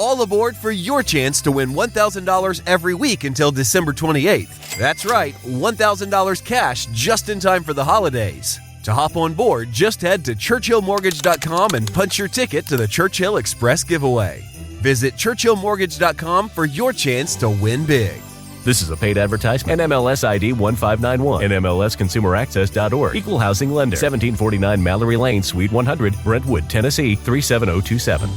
all aboard for your chance to win $1,000 every week until December 28th. That's right, $1,000 cash just in time for the holidays. To hop on board, just head to churchillmortgage.com and punch your ticket to the Churchill Express giveaway. Visit churchillmortgage.com for your chance to win big. This is a paid advertisement. NMLS ID 1591. NMLSconsumeraccess.org. Equal housing lender. 1749 Mallory Lane, Suite 100, Brentwood, Tennessee 37027.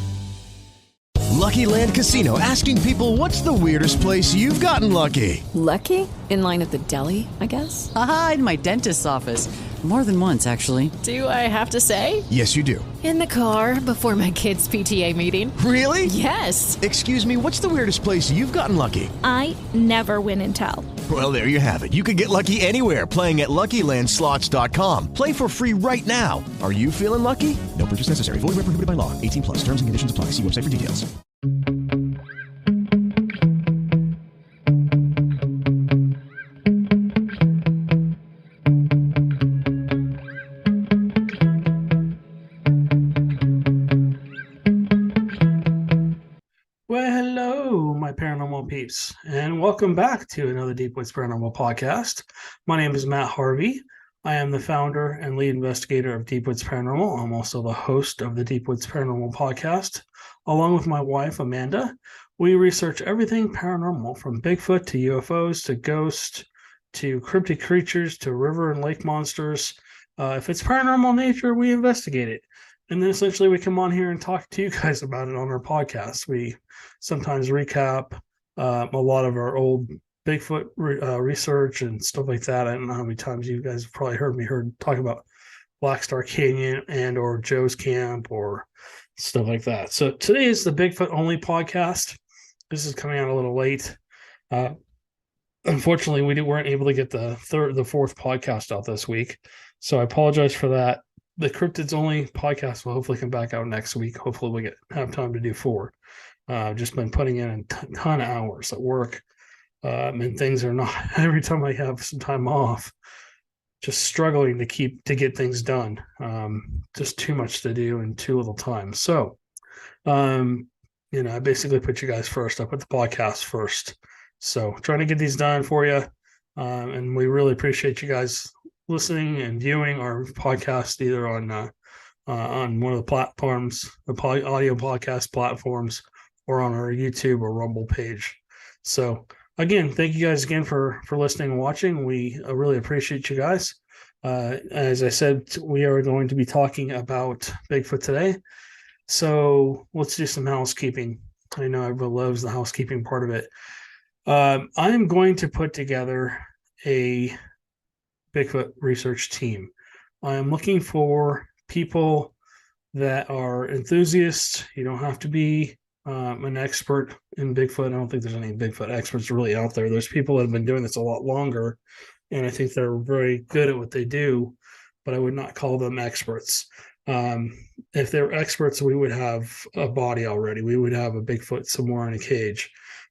Lucky Land Casino asking people, what's the weirdest place you've gotten lucky? Lucky? In line at the deli, I guess? Aha, in my dentist's office. More than once, actually. Do I have to say? Yes, you do. In the car before my kids' PTA meeting. Really? Yes. Excuse me, what's the weirdest place you've gotten lucky? I never win and tell. Well, there you have it. You can get lucky anywhere, playing at LuckyLandSlots.com. Play for free right now. Are you feeling lucky? No purchase necessary. Void where prohibited by law. 18 plus. Terms and conditions apply. See website for details. Paranormal peeps, and welcome back to another Deep Woods Paranormal Podcast. My name is Matt Harvey. I am the founder and lead investigator of Deep Woods Paranormal. I'm also the host of the Deep Woods Paranormal Podcast. Along with my wife, Amanda, we research everything paranormal, from Bigfoot to UFOs to ghosts to cryptid creatures to river and lake monsters. If it's paranormal nature, we investigate it. And then essentially we come on here and talk to you guys about it on our podcast. We sometimes recap a lot of our old Bigfoot research and stuff like that. I don't know how many times you guys have probably heard me talk about Black Star Canyon and or Joe's Camp or stuff like that. So today is the Bigfoot only podcast. This is coming out a little late. Unfortunately, we weren't able to get the fourth podcast out this week. So I apologize for that. The Cryptids only podcast will hopefully come back out next week. Hopefully we have time to do 4. Just been putting in a ton of hours at work. And things are not, every time I have some time off, just struggling to get things done. Just too much to do and too little time. So, I basically put you guys first. I put the podcast first. So trying to get these done for you. And we really appreciate you guys listening and viewing our podcast either on one of the platforms, the audio podcast platforms, or on our YouTube or Rumble page. So again, thank you guys again for listening and watching. We really appreciate you guys. As I said, we are going to be talking about Bigfoot today. So let's do some housekeeping. I know everyone loves the housekeeping part of it. I am going to put together a Bigfoot research team. I am looking for people that are enthusiasts. You don't have to be an expert in Bigfoot. I don't think there's any Bigfoot experts really out there. There's people that have been doing this a lot longer, and I think they're very good at what they do, but I would not call them experts. If they're experts, we would have a body already. We would have a Bigfoot somewhere in a cage.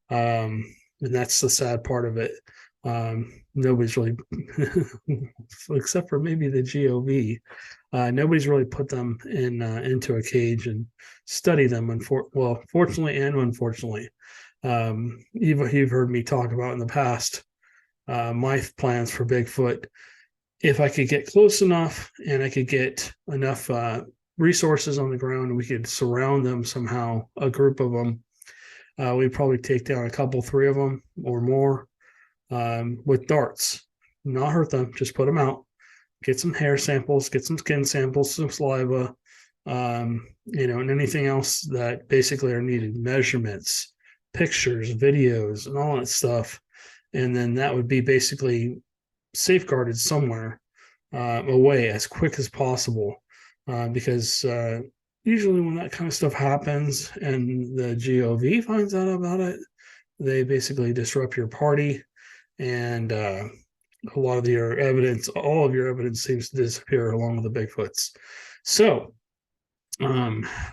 And that's the sad part of it. Nobody's really, except for maybe the GOV, nobody's really put them into a cage and study them. Fortunately and unfortunately, you've heard me talk about in the past my plans for Bigfoot. If I could get close enough and I could get enough resources on the ground, and we could surround them somehow, a group of them, we'd probably take down a couple, 3 of them or more. With darts, not hurt them, just put them out, get some hair samples, get some skin samples, some saliva, and anything else that basically are needed, measurements, pictures, videos, and all that stuff. And then that would be basically safeguarded somewhere away as quick as possible, because usually when that kind of stuff happens and the GOV finds out about it, they basically disrupt your party. And a lot of your evidence, all of your evidence seems to disappear along with the Bigfoots. So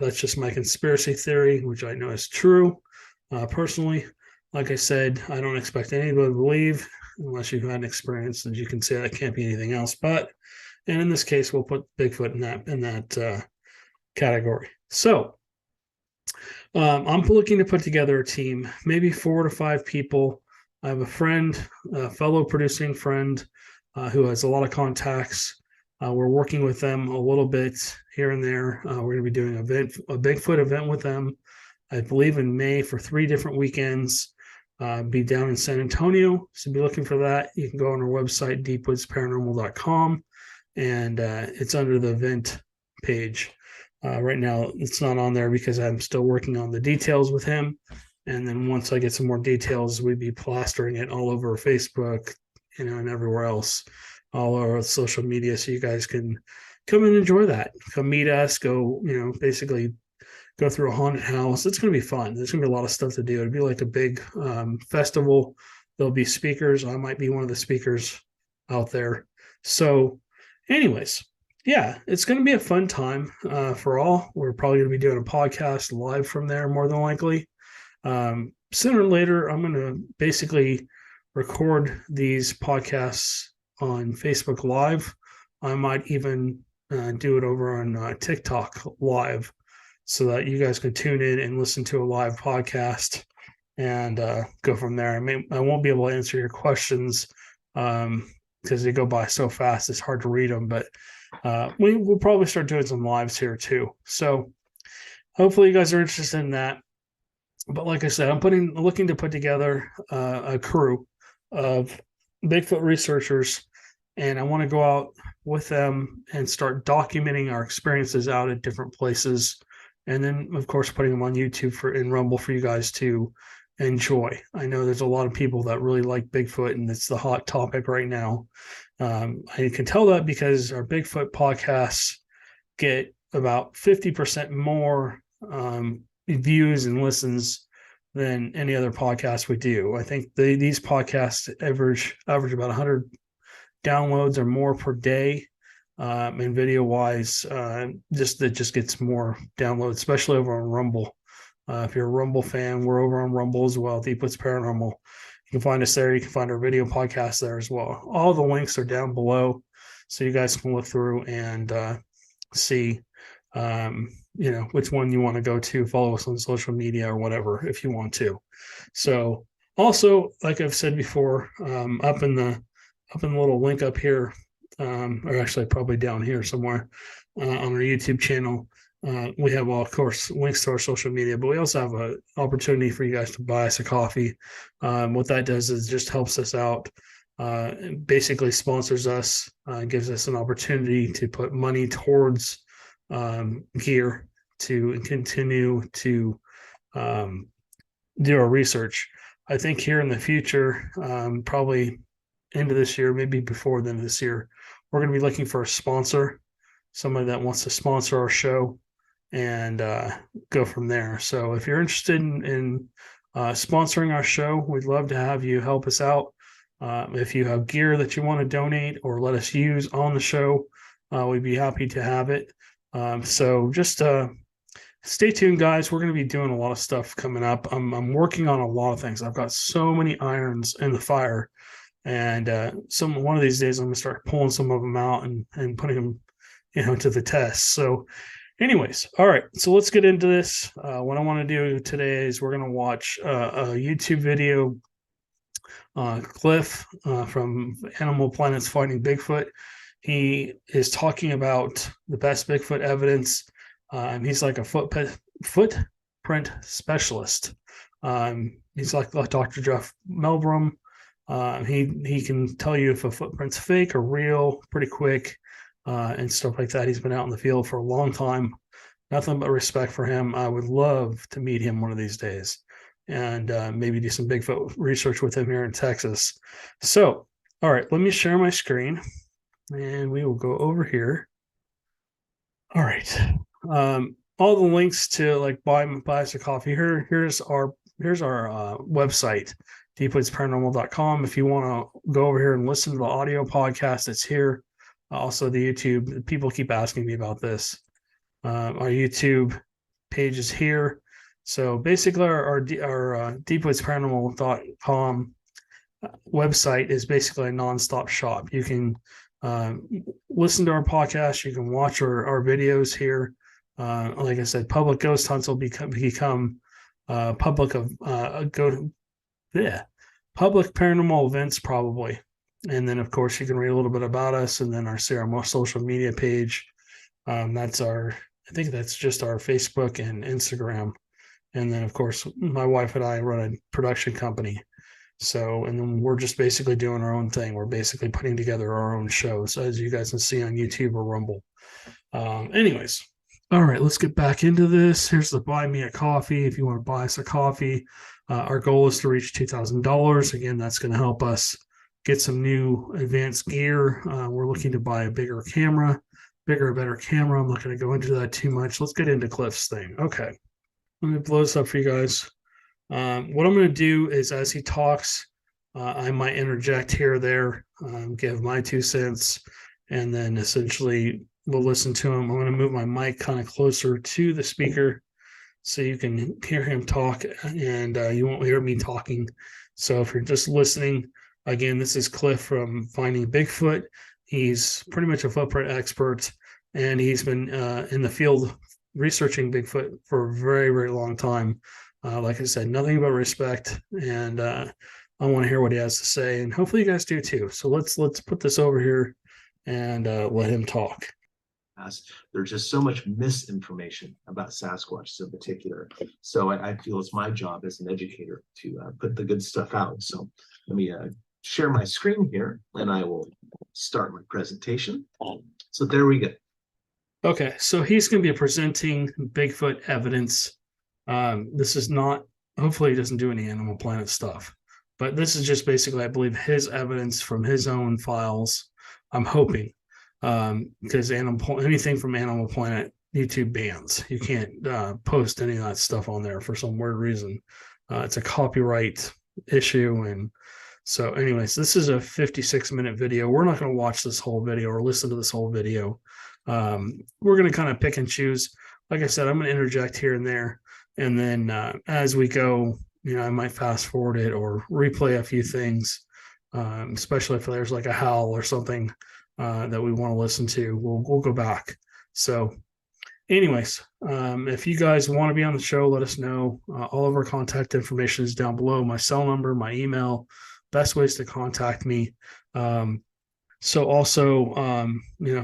that's just my conspiracy theory, which I know is true. Personally, like I said, I don't expect anybody to believe unless you've had an experience that you can say that can't be anything else. And in this case, we'll put Bigfoot in that category. So I'm looking to put together a team, maybe 4 to 5 people. I have a friend, a fellow producing friend, who has a lot of contacts. We're working with them a little bit here and there. We're going to be doing a Bigfoot event with them, I believe in May, for 3 different weekends. Be down in San Antonio, so be looking for that. You can go on our website, deepwoodsparanormal.com, and it's under the event page. Right now, it's not on there because I'm still working on the details with him. And then once I get some more details, we'd be plastering it all over Facebook, and everywhere else, all over social media, so you guys can come and enjoy that. Come meet us. Go, basically go through a haunted house. It's going to be fun. There's going to be a lot of stuff to do. It'd be like a big festival. There'll be speakers. I might be one of the speakers out there. So, anyways, yeah, it's going to be a fun time for all. We're probably going to be doing a podcast live from there, more than likely. Sooner or later, I'm going to basically record these podcasts on Facebook Live. I might even do it over on TikTok Live, so that you guys can tune in and listen to a live podcast and go from there. I won't be able to answer your questions because they go by so fast, it's hard to read them, but we'll probably start doing some lives here too. So hopefully you guys are interested in that. But like I said, I'm looking to put together a crew of Bigfoot researchers, and I want to go out with them and start documenting our experiences out at different places. And then, of course, putting them on YouTube and Rumble for you guys to enjoy. I know there's a lot of people that really like Bigfoot, and it's the hot topic right now. I can tell that because our Bigfoot podcasts get about 50% more views and listens than any other podcast we do. I think these podcasts average about 100 downloads or more per day. And video wise, just gets more downloads, especially over on Rumble. If you're a Rumble fan, we're over on Rumble as well, Deep Woods Paranormal. You can find us there. You can find our video podcast there as well. All the links are down below, so you guys can look through and see, which one you want to go to. Follow us on social media or whatever if you want to. So, also, like I've said before, up in the little link up here. Or actually probably down here somewhere on our YouTube channel. We have, of course, links to our social media, but we also have an opportunity for you guys to buy us a coffee. What that does is just helps us out, basically sponsors us, gives us an opportunity to put money towards gear to continue to do our research. I think here in the future, probably into this year, maybe before the end of this year, we're going to be looking for a sponsor, somebody that wants to sponsor our show, and go from there. So if you're interested in sponsoring our show, we'd love to have you help us out. If you have gear that you want to donate or let us use on the show, we'd be happy to have it. So just stay tuned, guys. We're going to be doing a lot of stuff coming up. I'm working on a lot of things. I've got so many irons in the fire. And one of these days, I'm going to start pulling some of them out and putting them, to the test. So anyways, all right. So let's get into this. What I want to do today is we're going to watch a YouTube video, Cliff from Animal Planet's Finding Bigfoot. He is talking about the best Bigfoot evidence. He's like a footprint specialist. He's like Dr. Jeff Melbrum. He can tell you if a footprint's fake or real pretty quick, and stuff like that. He's been out in the field for a long time. Nothing but respect for him. I would love to meet him one of these days and maybe do some Bigfoot research with him here in Texas. So, all right, let me share my screen and we will go over here. All right. All the links to buy us a coffee. Here's our website, deepwoodsparanormal.com. If you want to go over here and listen to the audio podcast, it's here. Also the YouTube. People keep asking me about this. Our YouTube page is here. So basically our deepwoodsparanormal.com website is basically a nonstop shop. You can listen to our podcast. You can watch our videos here. Like I said, public ghost hunts will become public paranormal events probably. And then of course you can read a little bit about us, and then our social media page. I think that's just our Facebook and Instagram. And then of course my wife and I run a production company. So, and then we're just basically doing our own thing. We're basically putting together our own shows, as you guys can see on YouTube or Rumble. Anyways, all right, let's get back into this. Here's the buy me a coffee. If you want to buy us a coffee, our goal is to reach $2,000. Again, that's going to help us get some new advanced gear. We're looking to buy a better camera. I'm not going to go into that too much. Let's get into Cliff's thing. Okay, let me blow this up for you guys. What I'm going to do is, as he talks, I might interject here or there, give my 2 cents, and then essentially we'll listen to him. I'm going to move my mic kind of closer to the speaker so you can hear him talk, and you won't hear me talking. So if you're just listening, again, this is Cliff from Finding Bigfoot. He's pretty much a footprint expert, and he's been in the field researching Bigfoot for a very, very long time. Like I said, nothing but respect, and I want to hear what he has to say, and hopefully you guys do too. So let's put this over here and let him talk. There's just so much misinformation about Sasquatch in particular. So I feel it's my job as an educator to put the good stuff out. So let me share my screen here, and I will start my presentation. So there we go. Okay, so he's going to be presenting Bigfoot evidence. This is not, hopefully he doesn't do any Animal Planet stuff, but this is just basically, I believe, his evidence from his own files. I'm hoping, because anything from Animal Planet YouTube bans. You can't post any of that stuff on there for some weird reason. It's a copyright issue. And so anyways, this is a 56-minute video. We're not going to watch this whole video or listen to this whole video. We're going to kind of pick and choose. Like I said, I'm going to interject here and there. And then as we go, I might fast forward it or replay a few things, especially if there's like a howl or something that we want to listen to. We'll go back. So anyways, if you guys want to be on the show, let us know. All of our contact information is down below. My cell number, my email, best ways to contact me. So also,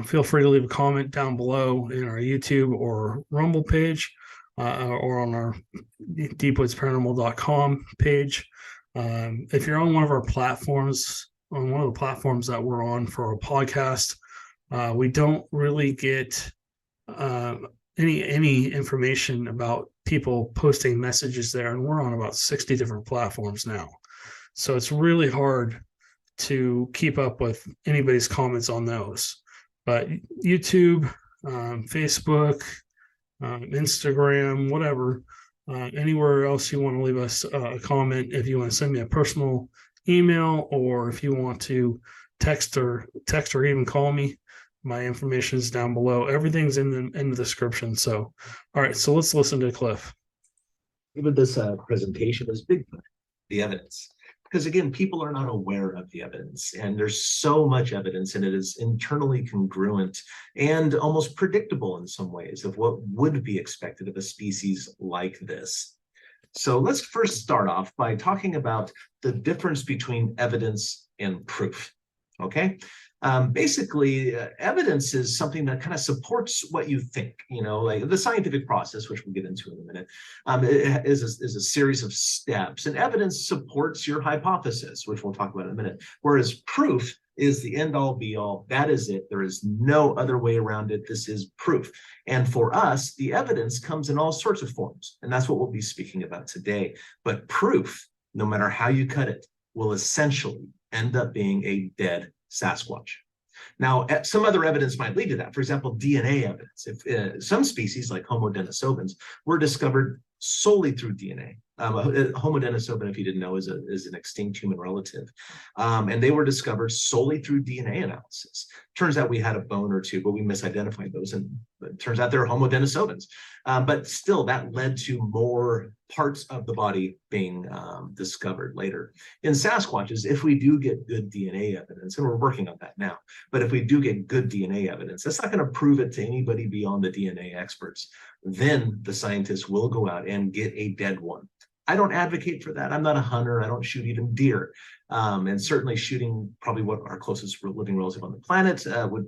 feel free to leave a comment down below in our YouTube or Rumble page. Or on our deepwoodsparanormal.com page. If you're on one of our platforms, on one of the platforms that we're on for our podcast, we don't really get any information about people posting messages there, and we're on about 60 different platforms now. So it's really hard to keep up with anybody's comments on those. But YouTube, Facebook, Instagram, whatever, anywhere else you want to leave us a comment. If you want to send me a personal email, or if you want to text or even call me, my information is down below. Everything's in the description. So, all right, so let's listen to Cliff. Even this presentation is Bigfoot, the evidence. Because again, people are not aware of the evidence, and there's so much evidence, and it is internally congruent and almost predictable in some ways of what would be expected of a species like this. So let's first start off by talking about the difference between evidence and proof. Okay. Basically, evidence is something that kind of supports what you think, like the scientific process, which we'll get into in a minute, is a series of steps, and evidence supports your hypothesis, which we'll talk about in a minute. Whereas proof is the end all be all. That is it. There is no other way around it. This is proof. And for us, the evidence comes in all sorts of forms, and that's what we'll be speaking about today. But proof, no matter how you cut it, will essentially end up being a dead Sasquatch. Now, some other evidence might lead to that. For example, DNA evidence. If some species like Homo denisovans were discovered solely through DNA. Homo denisovans, if you didn't know, is an extinct human relative, and they were discovered solely through DNA analysis. Turns out we had a bone or two, but we misidentified those, and it turns out they're Homo denisovans. But still, that led to more parts of the body being discovered later. In Sasquatches, if we do get good DNA evidence, and we're working on that now, but if we do get good DNA evidence, that's not going to prove it to anybody beyond the DNA experts. Then the scientists will go out and get a dead one. I don't advocate for that. I'm not a hunter. I don't shoot even deer. And certainly shooting probably what our closest living relative on the planet would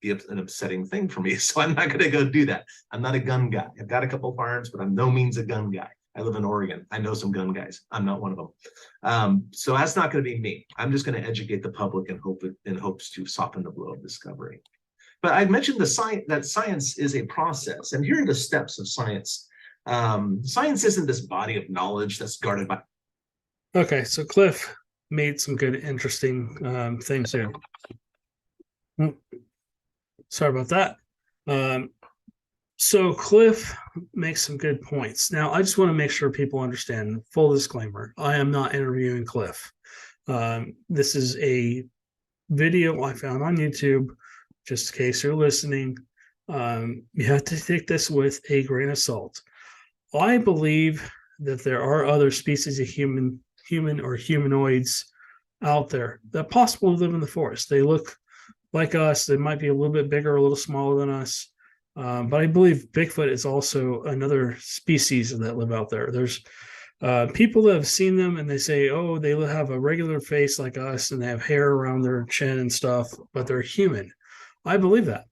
be an upsetting thing for me. So I'm not going to go do that. I'm not a gun guy. I've got a couple of firearms, but I'm no means a gun guy. I live in Oregon. I know some gun guys. I'm not one of them. So that's not going to be me. I'm just going to educate the public and hopes to soften the blow of discovery. But I mentioned that science is a process, and here are the steps of science. Science isn't this body of knowledge that's guarded by. Okay, so Cliff made some good, interesting things here. Sorry about that. So Cliff makes some good points. Now, I just want to make sure people understand, full disclaimer, I am not interviewing Cliff. This is a video I found on YouTube, just in case you're listening. You have to take this with a grain of salt. I believe that there are other species of human or humanoids out there that possibly live in the forest. They look like us. They might be a little bit bigger, a little smaller than us. But I believe Bigfoot is also another species that live out there. There's people that have seen them and they say, oh, they have a regular face like us and they have hair around their chin and stuff, but they're human. I believe that.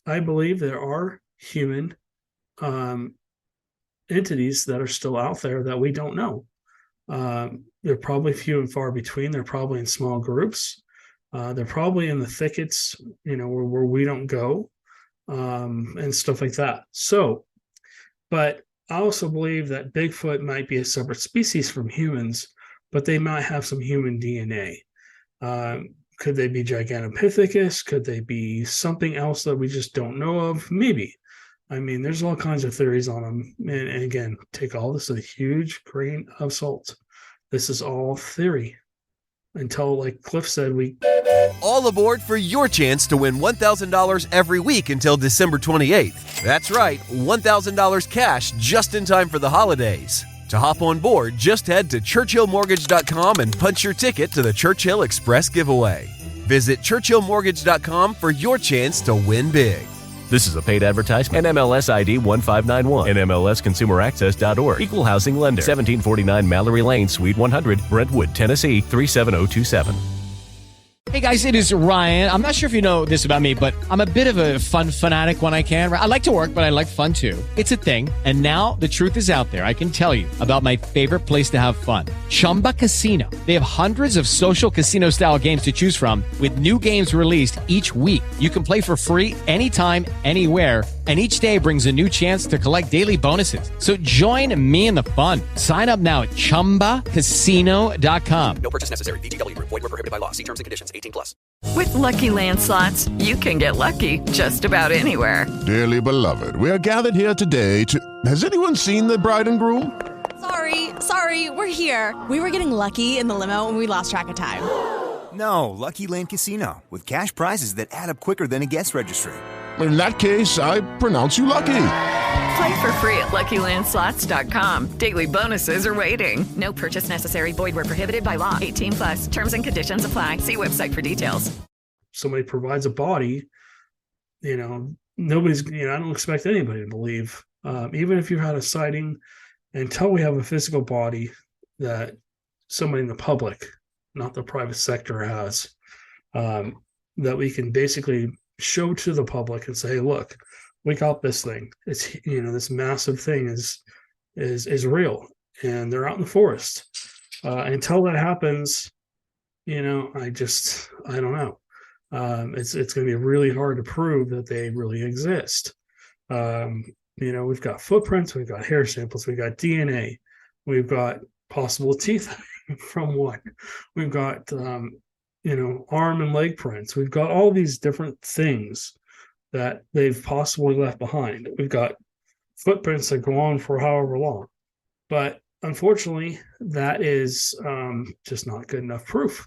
I believe there are human entities that are still out there that we don't know. They're probably few and far between. They're probably in small groups. They're probably in the thickets, where we don't go, and stuff like that. So, but I also believe that Bigfoot might be a separate species from humans, but they might have some human DNA. Could they be Gigantopithecus? Could they be something else that we just don't know of? Maybe. I mean, there's all kinds of theories on them. And again, take all this with a huge grain of salt. This is all theory. Until, like Cliff said, All aboard for your chance to win $1,000 every week until December 28th. That's right, $1,000 cash just in time for the holidays. To hop on board, just head to churchillmortgage.com and punch your ticket to the Churchill Express giveaway. Visit churchillmortgage.com for your chance to win big. This is a paid advertisement. NMLS ID 1591. NMLSconsumeraccess.org. Equal housing lender. 1749 Mallory Lane, Suite 100, Brentwood, Tennessee 37027. Hey guys, it is Ryan. I'm not sure if you know this about me, but I'm a bit of a fun fanatic when I can. I like to work, but I like fun too. It's a thing. And now the truth is out there. I can tell you about my favorite place to have fun. Chumba Casino. They have hundreds of social casino style games to choose from with new games released each week. You can play for free anytime, anywhere. And each day brings a new chance to collect daily bonuses. So join me in the fun. Sign up now at ChumbaCasino.com. No purchase necessary. VGW. Void where prohibited by law. See terms and conditions. 18+. With Lucky Land Slots, you can get lucky just about anywhere. Dearly beloved, we are gathered here today to... Has anyone seen the bride and groom? Sorry, we're here. We were getting lucky in the limo and we lost track of time. No, Lucky Land Casino. With cash prizes that add up quicker than a guest registry. In that case, I pronounce you lucky. Play for free at LuckyLandSlots.com. Daily bonuses are waiting. No purchase necessary. Void where prohibited by law. 18+. Terms and conditions apply. See website for details. Somebody provides a body, nobody's, I don't expect anybody to believe, even if you've had a sighting, until we have a physical body that somebody in the public, not the private sector, has, that we can basically show to the public and say, hey, look, we got this thing. It's, this massive thing is real, and they're out in the forest. Until that happens, I don't know. It's going to be really hard to prove that they really exist. We've got footprints, we've got hair samples, we've got DNA, we've got possible teeth from one, we've got arm and leg prints. We've got all these different things that they've possibly left behind. We've got footprints that go on for however long. But unfortunately, that is just not good enough proof.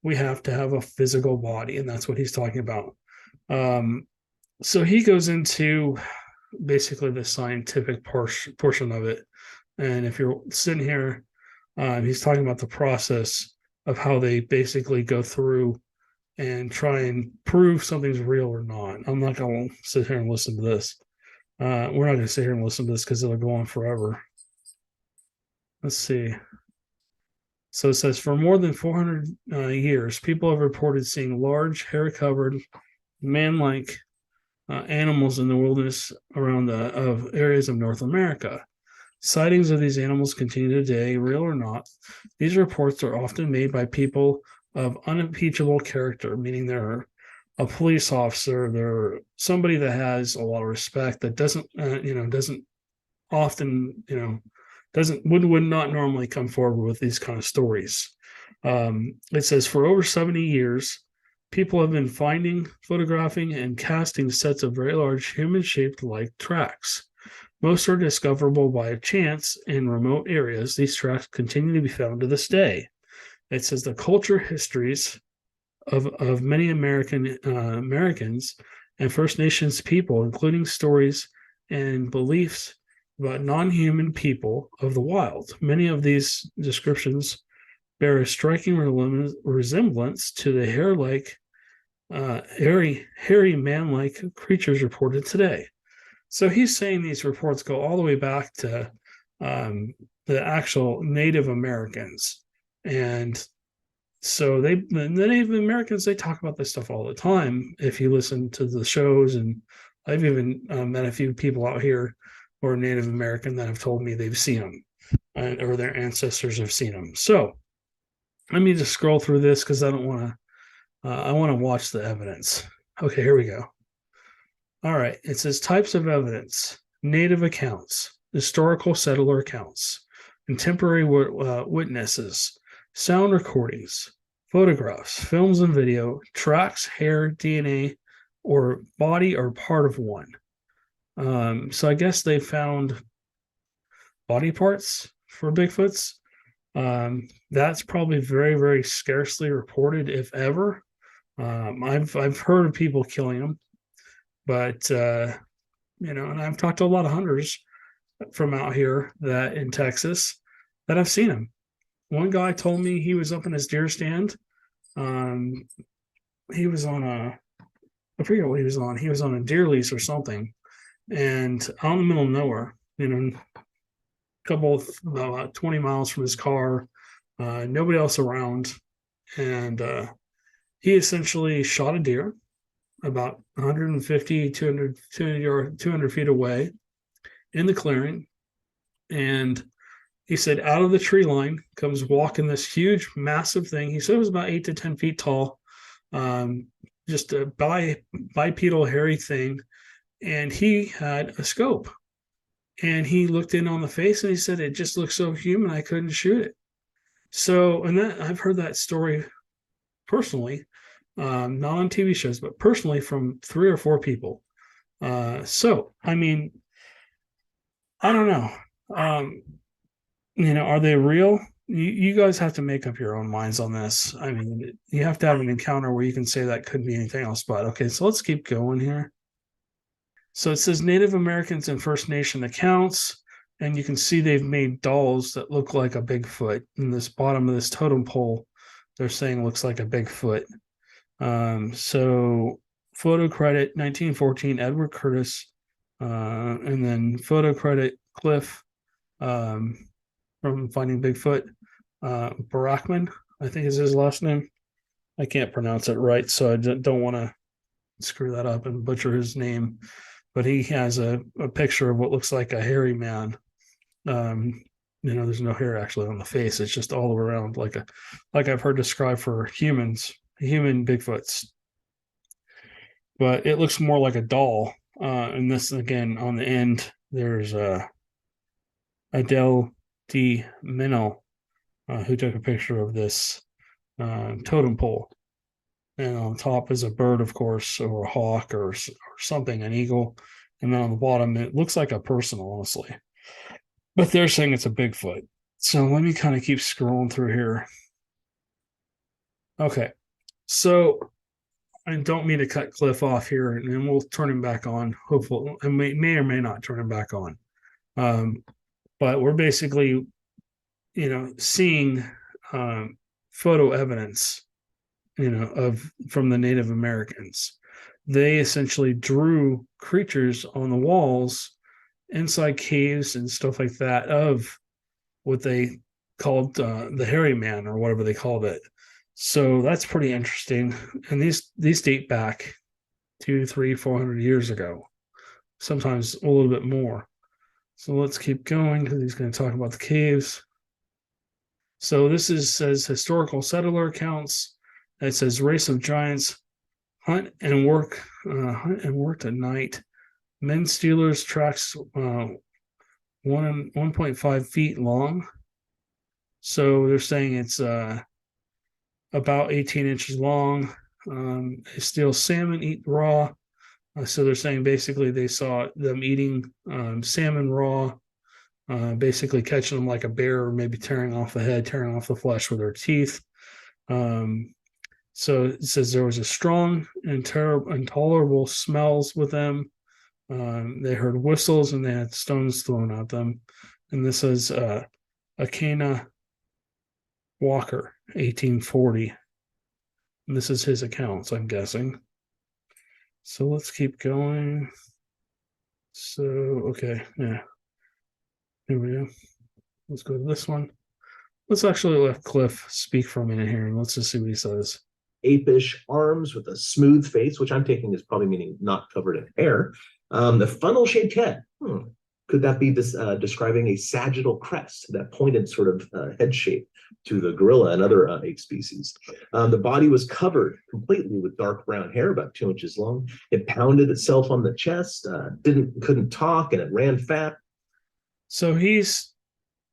We have to have a physical body, and that's what he's talking about. So he goes into basically the scientific portion of it. And if you're sitting here, he's talking about the process of how they basically go through and try and prove something's real or not. I'm not going to sit here and listen to this. We're not going to sit here and listen to this because it'll go on forever. Let's see. So it says, for more than 400 years, people have reported seeing large, hair-covered, man-like animals in the wilderness around of areas of North America. Sightings of these animals continue today, real or not. These reports are often made by people of unimpeachable character, meaning they're a police officer, they're somebody that has a lot of respect, that doesn't often, would not normally come forward with these kind of stories. It says, for over 70 years, people have been finding, photographing, and casting sets of very large human-shaped like tracks. Most are discoverable by chance in remote areas. These tracks continue to be found to this day. It says the culture histories of many Americans and First Nations people, including stories and beliefs about non-human people of the wild. Many of these descriptions bear a striking resemblance to the hairy man-like creatures reported today. So he's saying these reports go all the way back to the actual Native Americans. And so the Native Americans, they talk about this stuff all the time. If you listen to the shows, and I've even met a few people out here who are Native American that have told me they've seen them or their ancestors have seen them. So let me just scroll through this because I don't want to, I want to watch the evidence. Okay, here we go. All right, it says types of evidence: native accounts, historical settler accounts, contemporary witnesses, sound recordings, photographs, films and video, tracks, hair, DNA, or body or part of one. So I guess they found body parts for Bigfoots. That's probably very, very scarcely reported, if ever. I've heard of people killing them. But, and I've talked to a lot of hunters from out here that in Texas that I've seen them. One guy told me he was up in his deer stand. He was on I forget what he was on. He was on a deer lease or something. And out in the middle of nowhere, about 20 miles from his car, nobody else around. And he essentially shot a deer about 150, 200 feet away in the clearing. And he said out of the tree line comes walking this huge, massive thing. He said it was about 8 to 10 feet tall, just a bipedal, hairy thing. And he had a scope. And he looked in on the face and he said, it just looked so human, I couldn't shoot it. So, and that I've heard that story personally, not on TV shows, but personally from 3 or 4 people. So, I mean, I don't know. Are they real? You guys have to make up your own minds on this. I mean, you have to have an encounter where you can say that could be anything else. But okay, so let's keep going here. So it says Native Americans and First Nation accounts, and you can see they've made dolls that look like a Bigfoot. In this bottom of this totem pole, they're saying looks like a Bigfoot. So photo credit 1914 Edward Curtis, and then photo credit Cliff from Finding Bigfoot. Barackman, I think is his last name. I can't pronounce it right, so I don't want to screw that up and butcher his name. But he has a picture of what looks like a hairy man. There's no hair actually on the face. It's just all around like I've heard described for human Bigfoots. But it looks more like a doll. And this again on the end, there's Adele D. Minnow, who took a picture of this totem pole. And on top is a bird, of course, or a hawk or something, an eagle. And then on the bottom, it looks like a person, honestly. But they're saying it's a Bigfoot. So let me kind of keep scrolling through here. Okay. So I don't mean to cut Cliff off here, and then we'll turn him back on. Hopefully, I may or may not turn him back on. But we're basically, seeing photo evidence, from the Native Americans. They essentially drew creatures on the walls inside caves and stuff like that of what they called the hairy man, or whatever they called it. So that's pretty interesting. And these date back 200, 300, 400 years ago, sometimes a little bit more. So let's keep going, because he's going to talk about the caves. So this says historical settler accounts. It says race of giants hunt and worked at night. Men stealers tracks 1.5 feet long. So they're saying it's about 18 inches long. They steal salmon, eat raw. So they're saying basically they saw them eating salmon raw, basically catching them like a bear, or maybe tearing off the head, tearing off the flesh with their teeth. So it says there was a strong and terrible, intolerable smells with them. They heard whistles and they had stones thrown at them. And this is Akana Walker, 1840. And this is his accounts, I'm guessing. So let's keep going. So, okay, yeah. Here we go. Let's go to this one. Let's actually let Cliff speak for a minute here, and let's just see what he says. Apish arms with a smooth face, which I'm taking is probably meaning not covered in hair. The funnel-shaped head. Could that be describing a sagittal crest, that pointed sort of head shape to the gorilla and other ape species? The body was covered completely with dark brown hair, about 2 inches long. It pounded itself on the chest, couldn't talk, and it ran fat. So he's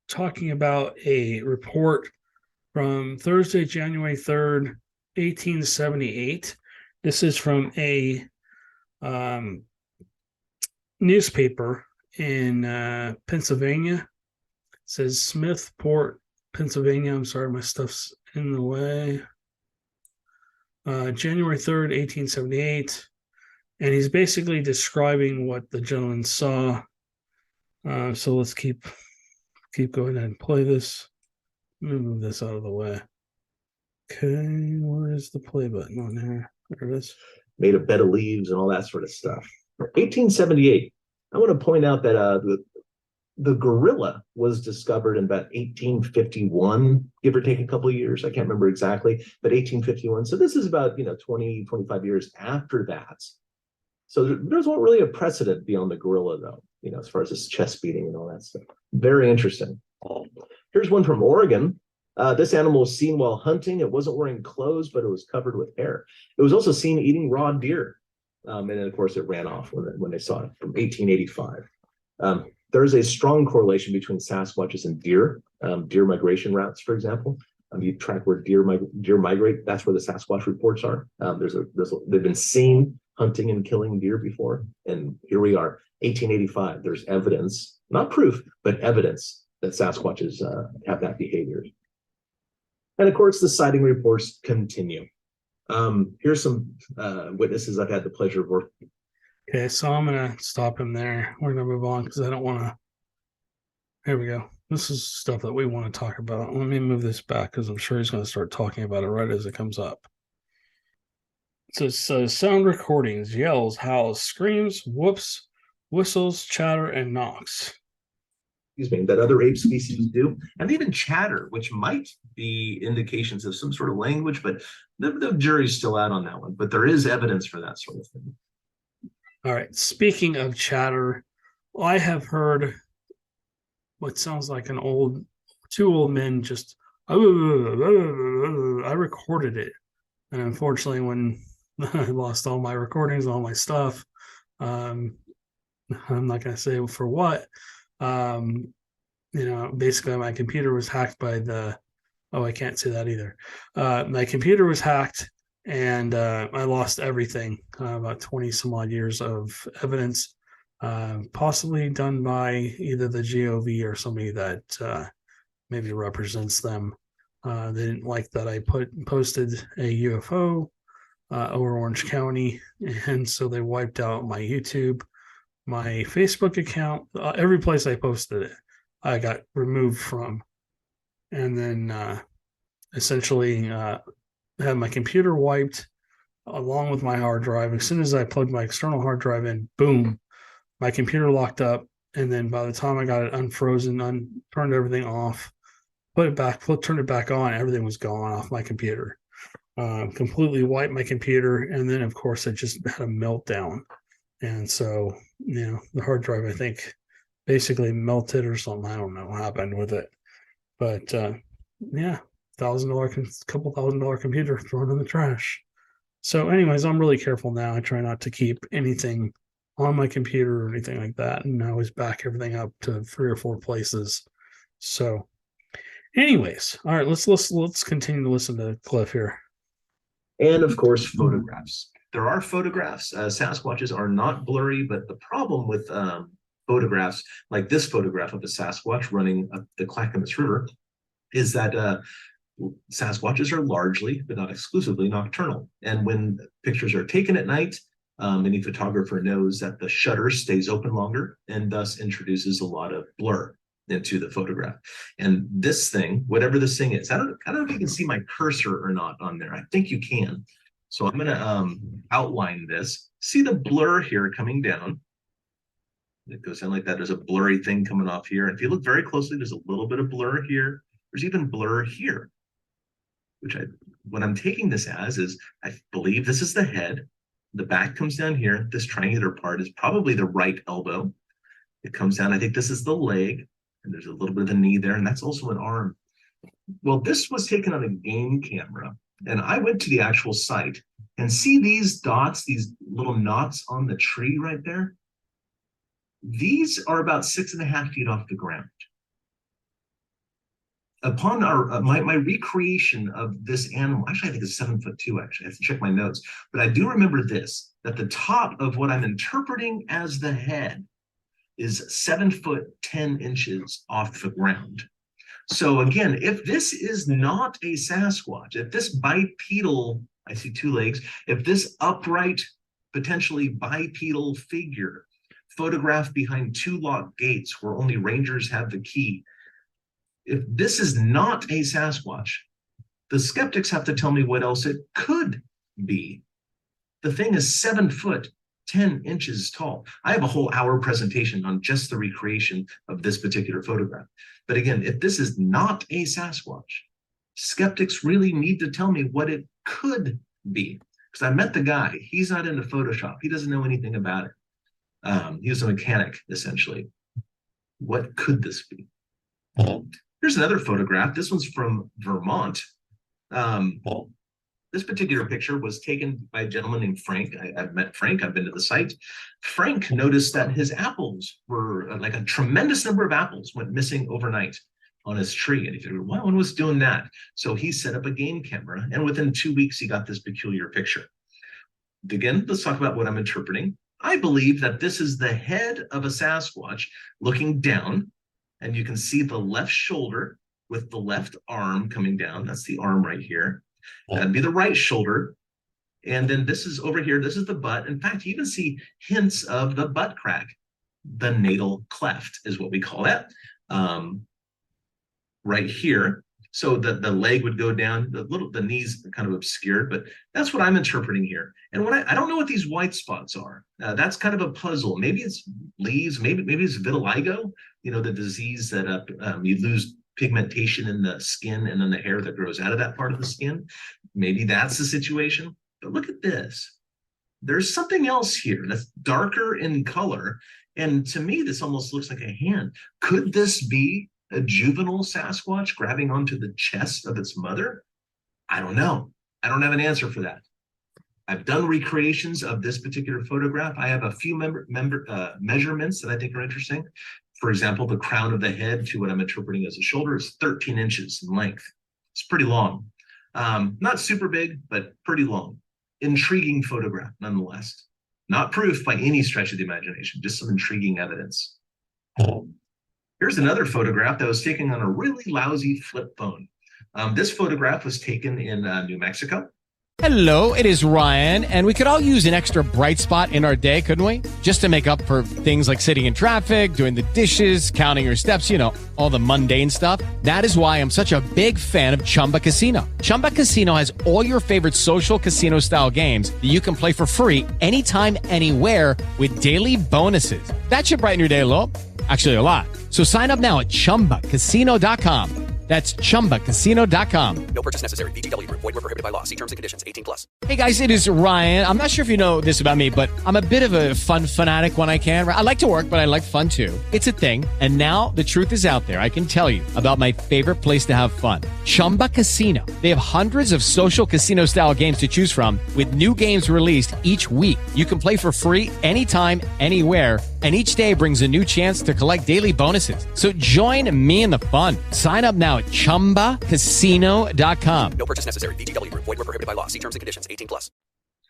talking about a report from Thursday, January 3rd, 1878. This is from a newspaper in Pennsylvania. It says Smithport, Pennsylvania. I'm sorry, my stuff's in the way. January 3rd, 1878. And he's basically describing what the gentleman saw. So let's keep going and play this. Let me move this out of the way. Okay, where is the play button on here? There it is. Made a bed of leaves and all that sort of stuff. 1878. I want to point out that the gorilla was discovered in about 1851, give or take a couple of years. I can't remember exactly, but 1851. So this is about 20, 25 years after that. So there's not really a precedent beyond the gorilla, though, as far as this chest beating and all that stuff. Very interesting. Here's one from Oregon. This animal was seen while hunting. It wasn't wearing clothes, but it was covered with hair. It was also seen eating raw deer. And then, of course, it ran off when they saw it from 1885. There's a strong correlation between Sasquatches and deer migration routes, for example. You track where deer migrate. That's where the Sasquatch reports are. They've been seen hunting and killing deer before. And here we are, 1885. There's evidence, not proof, but evidence that Sasquatches have that behavior. And of course, the sighting reports continue. Here's some witnesses I've had the pleasure of working. Okay, so I'm going to stop him there. We're going to move on because I don't want to. Here we go. This is stuff that we want to talk about. Let me move this back because I'm sure he's going to start talking about it right as it comes up. So it says sound recordings, yells, howls, screams, whoops, whistles, chatter, and knocks. That other ape species do, and even chatter, which might be indications of some sort of language, but the jury's still out on that one. But there is evidence for that sort of thing. All right. Speaking of chatter, I have heard what sounds like two old men just. I recorded it, and unfortunately, when I lost all my recordings, all my stuff, I'm not going to say for what. Basically my computer was hacked by I can't say that either. My computer was hacked and I lost everything, about 20 some odd years of evidence, possibly done by either the GOV or somebody that maybe represents them. They didn't like that I posted a UFO over Orange County. And so they wiped out my YouTube, my Facebook account, every place I posted it, I got removed from. And then essentially had my computer wiped along with my hard drive. As soon as I plugged my external hard drive in, boom, my computer locked up. And then by the time I got it unfrozen, turned everything off, turned it back on, everything was gone off my computer. Completely wiped my computer. And then, of course, I just had a meltdown. And so, the hard drive, I think, basically melted or something. I don't know what happened with it. But, couple $1,000 computer thrown in the trash. So anyways, I'm really careful now. I try not to keep anything on my computer or anything like that. And I always back everything up to 3 or 4 places. So anyways, all right, let's continue to listen to Cliff here. And of course, photographs. There are photographs. Sasquatches are not blurry, but the problem with photographs, like this photograph of a Sasquatch running up the Clackamas River, is that Sasquatches are largely, but not exclusively, nocturnal. And when pictures are taken at night, any photographer knows that the shutter stays open longer and thus introduces a lot of blur into the photograph. And this thing, whatever this thing is, I don't know if you can see my cursor or not on there. I think you can. So I'm going to outline this. See the blur here coming down. It goes down like that. There's a blurry thing coming off here. And if you look very closely, there's a little bit of blur here. There's even blur here, which what I'm taking this as is, I believe this is the head. The back comes down here. This triangular part is probably the right elbow. It comes down. I think this is the leg. And there's a little bit of the knee there. And that's also an arm. Well, this was taken on a game camera. And I went to the actual site and see these dots, these little knots on the tree right there. These are about 6.5 feet off the ground. Upon my recreation of this animal, actually, I think it's 7'2", actually. I have to check my notes. But I do remember this, that the top of what I'm interpreting as the head is 7'10" off the ground. So again, if this is not a Sasquatch, if this bipedal, I see 2 legs, if this upright, potentially bipedal figure photographed behind 2 locked gates where only rangers have the key, if this is not a Sasquatch, the skeptics have to tell me what else it could be. The thing is 7'10" tall. I have a whole hour presentation on just the recreation of this particular photograph. But again, if this is not a Sasquatch, skeptics really need to tell me what it could be. Because I met the guy. He's not into Photoshop. He doesn't know anything about it. He was a mechanic, essentially. What could this be? Here's another photograph. This one's from Vermont. This particular picture was taken by a gentleman named Frank. I've met Frank. I've been to the site. Frank noticed that his apples were, like a tremendous number of apples went missing overnight on his tree. And he figured, well, one was doing that. So he set up a game camera. And within 2 weeks, he got this peculiar picture. Again, let's talk about what I'm interpreting. I believe that this is the head of a Sasquatch looking down. And you can see the left shoulder with the left arm coming down. That's the arm right here. That'd be the right shoulder. And then this is over here. This is the butt. In fact, you even see hints of the butt crack. The natal cleft is what we call that. Right here. So the leg would go down. The knees are kind of obscured, but that's what I'm interpreting here. And I don't know what these white spots are. That's kind of a puzzle. Maybe it's leaves. Maybe it's vitiligo. The disease that you lose pigmentation in the skin and then the hair that grows out of that part of the skin. Maybe that's the situation. But look at this. There's something else here that's darker in color. And to me, this almost looks like a hand. Could this be a juvenile Sasquatch grabbing onto the chest of its mother? I don't know. I don't have an answer for that. I've done recreations of this particular photograph. I have a few measurements that I think are interesting. For example, the crown of the head to what I'm interpreting as a shoulder is 13 inches in length. It's pretty long. Not super big, but pretty long. Intriguing photograph, nonetheless. Not proof by any stretch of the imagination, just some intriguing evidence. Here's another photograph that was taken on a really lousy flip phone. This photograph was taken in New Mexico. Hello, it is Ryan, and we could all use an extra bright spot in our day, couldn't we? Just to make up for things like sitting in traffic, doing the dishes, counting your steps, you know, all the mundane stuff. That is why I'm such a big fan of Chumba Casino. Chumba Casino has all your favorite social casino-style games that you can play for free anytime, anywhere with daily bonuses. That should brighten your day a little. Actually, a lot. So sign up now at ChumbaCasino.com. That's ChumbaCasino.com. No purchase necessary. VGW Group. Void where prohibited by law. See terms and conditions. 18+. Hey guys, it is Ryan. I'm not sure if you know this about me, but I'm a bit of a fun fanatic when I can. I like to work, but I like fun too. It's a thing. And now the truth is out there. I can tell you about my favorite place to have fun. Chumba Casino. They have hundreds of social casino style games to choose from with new games released each week. You can play for free anytime, anywhere. And each day brings a new chance to collect daily bonuses. So join me in the fun. Sign up now at ChumbaCasino.com. No purchase necessary. VGW Group. Void where prohibited by law. See terms and conditions. 18+.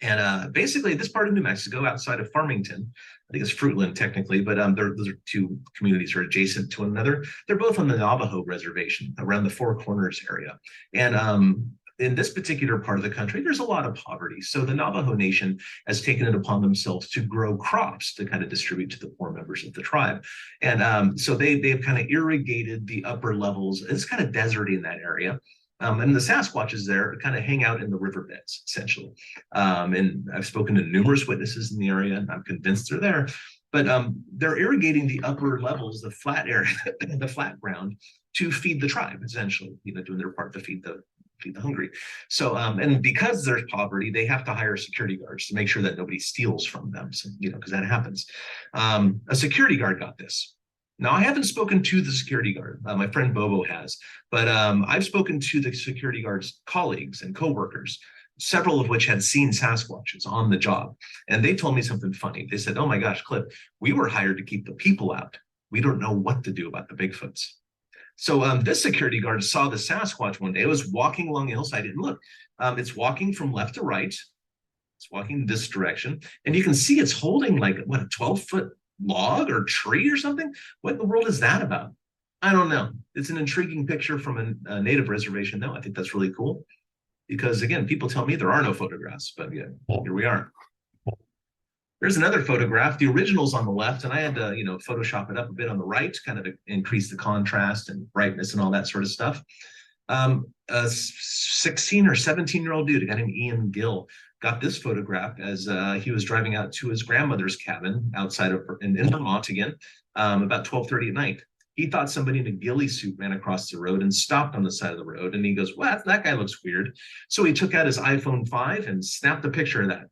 And basically, this part of New Mexico, outside of Farmington, I think it's Fruitland technically, but those are two communities are adjacent to one another. They're both on the Navajo reservation around the Four Corners area. And in this particular part of the country, there's a lot of poverty. So the Navajo Nation has taken it upon themselves to grow crops to kind of distribute to the poor members of the tribe. And so they've kind of irrigated the upper levels. It's kind of deserty in that area. And the Sasquatches there kind of hang out in the riverbeds, essentially. And I've spoken to numerous witnesses in the area, and I'm convinced they're there. But they're irrigating the upper levels, the flat area, the flat ground, to feed the tribe, essentially, doing their part to feed the hungry. So, and because there's poverty, they have to hire security guards to make sure that nobody steals from them. So, because that happens. A security guard got this. Now, I haven't spoken to the security guard. My friend Bobo has, but I've spoken to the security guard's colleagues and coworkers, several of which had seen Sasquatches on the job. And they told me something funny. They said, "Oh my gosh, Cliff, we were hired to keep the people out. We don't know what to do about the Bigfoots." So this security guard saw the Sasquatch one day. It was walking along the hillside. And look, it's walking from left to right. It's walking this direction. And you can see it's holding like, a 12-foot log or tree or something? What in the world is that about? I don't know. It's an intriguing picture from a native reservation, though. I think that's really cool. Because, again, people tell me there are no photographs. But yeah, here we are. There's another photograph. The original's on the left, and I had to, Photoshop it up a bit on the right, kind of increase the contrast and brightness and all that sort of stuff. A 16 or 17-year-old dude, a guy named Ian Gill, got this photograph as he was driving out to his grandmother's cabin outside of in Vermont again, about 12:30 at night. He thought somebody in a ghillie suit ran across the road and stopped on the side of the road. And he goes, "Well, that guy looks weird." So he took out his iPhone 5 and snapped a picture of that.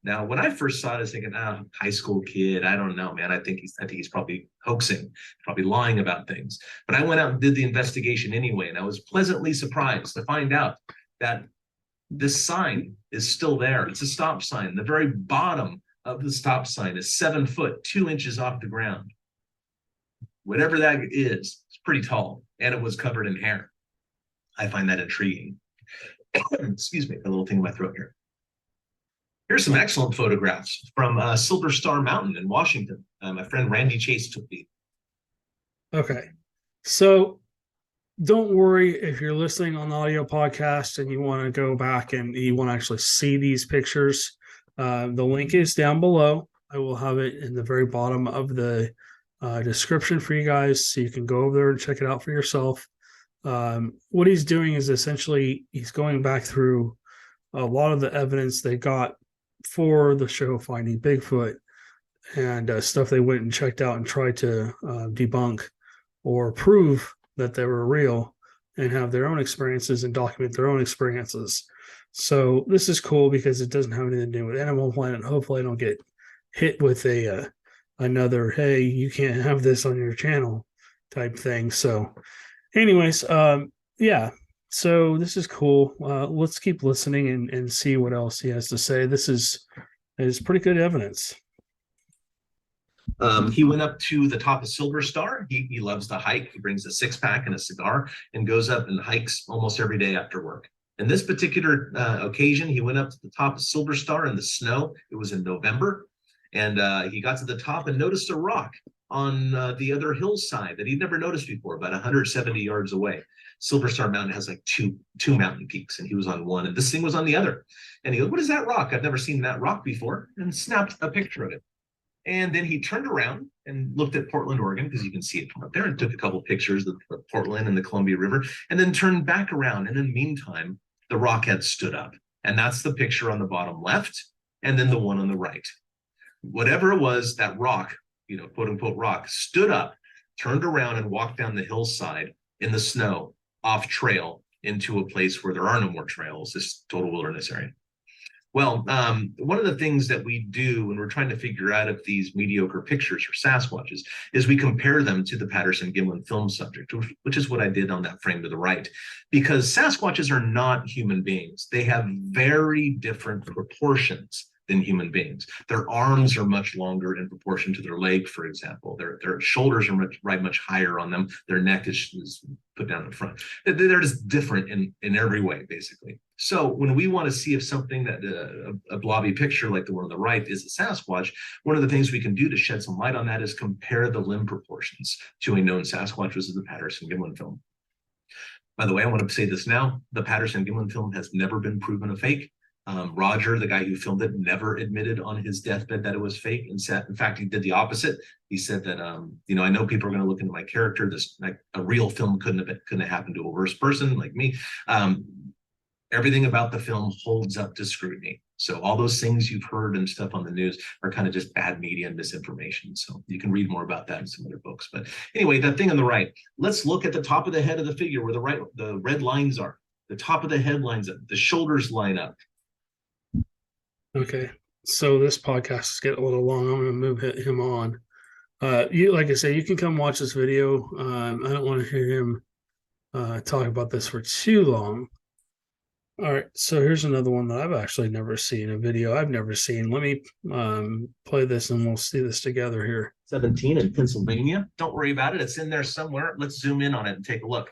Now, when I first saw it, I was thinking, high school kid, I don't know, man. I think he's probably hoaxing, probably lying about things. But I went out and did the investigation anyway, and I was pleasantly surprised to find out that this sign is still there. It's a stop sign. The very bottom of the stop sign is 7 foot, 2 inches off the ground. Whatever that is, it's pretty tall, and it was covered in hair. I find that intriguing. Excuse me, a little thing in my throat here. Here's some excellent photographs from Silver Star Mountain in Washington. My friend Randy Chase took me. Okay. So don't worry if you're listening on the audio podcast and you want to go back and you want to actually see these pictures. The link is down below. I will have it in the very bottom of the description for you guys, so you can go over there and check it out for yourself. What he's doing is essentially he's going back through a lot of the evidence they got for the show Finding Bigfoot and stuff they went and checked out and tried to debunk or prove that they were real and have their own experiences and document their own experiences. So this is cool because it doesn't have anything to do with Animal Planet. Hopefully I don't get hit with another, hey, you can't have this on your channel type thing. So anyways, yeah. So this is cool. Let's keep listening and see what else he has to say. This is pretty good evidence. He went up to the top of Silver Star. He loves to hike. He brings a 6-pack and a cigar and goes up and hikes almost every day after work. In this particular occasion, he went up to the top of Silver Star in the snow. It was in November. And he got to the top and noticed a rock on the other hillside that he'd never noticed before, about 170 yards away. Silver Star Mountain has like two mountain peaks, and he was on one, and this thing was on the other. And he goes, "What is that rock? I've never seen that rock before," and snapped a picture of it. And then he turned around and looked at Portland, Oregon, because you can see it from up there, and took a couple pictures of Portland and the Columbia River, and then turned back around. And in the meantime, the rock had stood up. And that's the picture on the bottom left, and then the one on the right. Whatever it was, that rock, quote unquote rock, stood up, turned around, and walked down the hillside in the snow, off trail, into a place where there are no more trails, this total wilderness area. Well, one of the things that we do when we're trying to figure out if these mediocre pictures are Sasquatches is we compare them to the Patterson-Gimlin film subject, which is what I did on that frame to the right, because Sasquatches are not human beings. They have very different proportions than human beings. Their arms are much longer in proportion to their leg, for example. Their shoulders are much higher on them. Their neck is put down in front. They're just different in every way, basically. So when we want to see if something that a blobby picture like the one on the right is a Sasquatch, one of the things we can do to shed some light on that is compare the limb proportions to a known Sasquatch, which is the Patterson-Gimlin film. By the way, I want to say this now. The Patterson-Gimlin film has never been proven a fake. Roger, the guy who filmed it, never admitted on his deathbed that it was fake. In fact, he did the opposite. He said that, I know people are going to look into my character. This, like, a real film couldn't have happened to a worse person like me. Everything about the film holds up to scrutiny. So all those things you've heard and stuff on the news are kind of just bad media and misinformation. So you can read more about that in some other books. But anyway, that thing on the right, let's look at the top of the head of the figure where the red lines are. The top of the head lines up. The shoulders line up. Okay, so this podcast is getting a little long. I'm going to move him on. Like I say, you can come watch this video. I don't want to hear him talk about this for too long. All right, so here's another one that I've actually never seen, a video I've never seen. Let me play this and we'll see this together here. 17 in Pennsylvania. Don't worry about it. It's in there somewhere. Let's zoom in on it and take a look.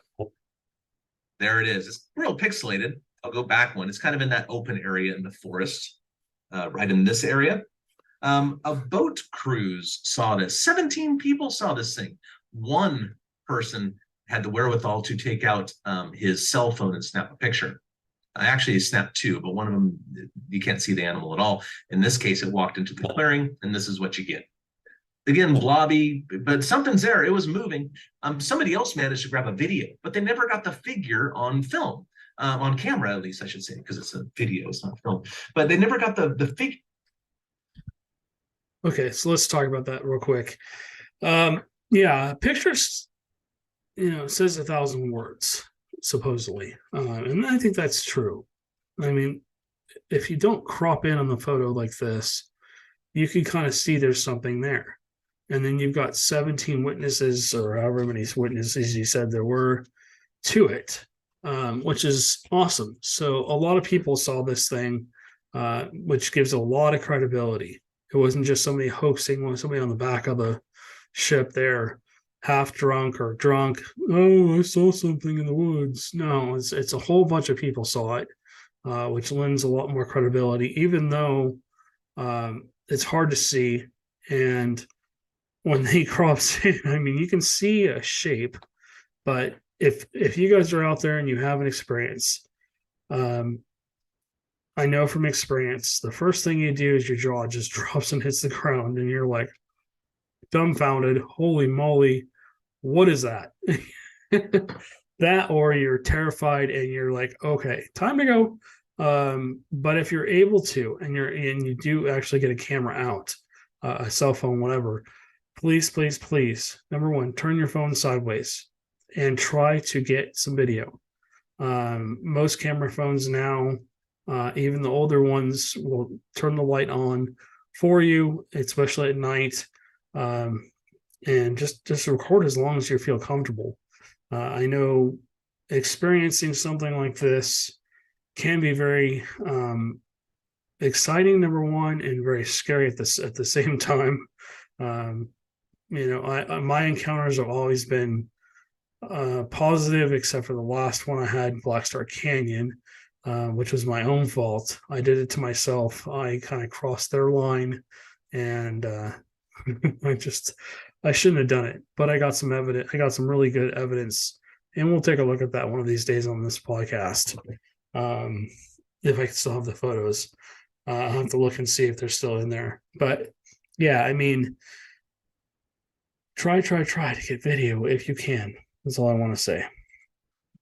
There it is. It's real pixelated. I'll go back one. It's kind of in that open area in the forest. Right in this area. A boat cruise saw this. 17 people saw this thing. One person had the wherewithal to take out his cell phone and snap a picture. Actually, he snapped two, but one of them, you can't see the animal at all. In this case, it walked into the clearing, and this is what you get. Again, blobby, but something's there. It was moving. Somebody else managed to grab a video, but they never got the figure on film. On camera, at least I should say, because it's a video, it's not film. But they never got the figure. Okay, so let's talk about that real quick. Yeah, pictures, says 1,000 words, supposedly. And I think that's true. I mean, if you don't crop in on the photo like this, you can kind of see there's something there. And then you've got 17 witnesses, or however many witnesses you said there were, to it. Which is awesome. So a lot of people saw this thing, which gives a lot of credibility. It wasn't just somebody hoaxing, somebody on the back of the ship there, half drunk or drunk. Oh, I saw something in the woods. No, it's a whole bunch of people saw it, which lends a lot more credibility, even though it's hard to see. And when he crops in, I mean, you can see a shape, but if you guys are out there and you have an experience, I know from experience, the first thing you do is your jaw just drops and hits the ground, and you're like dumbfounded. Holy moly, what is that? That, or you're terrified and you're like, okay, time to go. But if you're able to, and you do actually get a camera out, a cell phone, whatever, please, number one, turn your phone sideways and try to get some video. Most camera phones now, even the older ones, will turn the light on for you, especially at night, and just record as long as you feel comfortable. I know experiencing something like this can be very exciting, number one, and very scary at the same time. My encounters have always been positive, except for the last one I had in Black Star Canyon, which was my own fault. I did it to myself. I kind of crossed their line, and I shouldn't have done it, but I got some evidence. I got some really good evidence, and we'll take a look at that one of these days on this podcast. If I can still have the photos, I'll have to look and see if they're still in there. But yeah, I mean, try to get video if you can. That's all I want to say.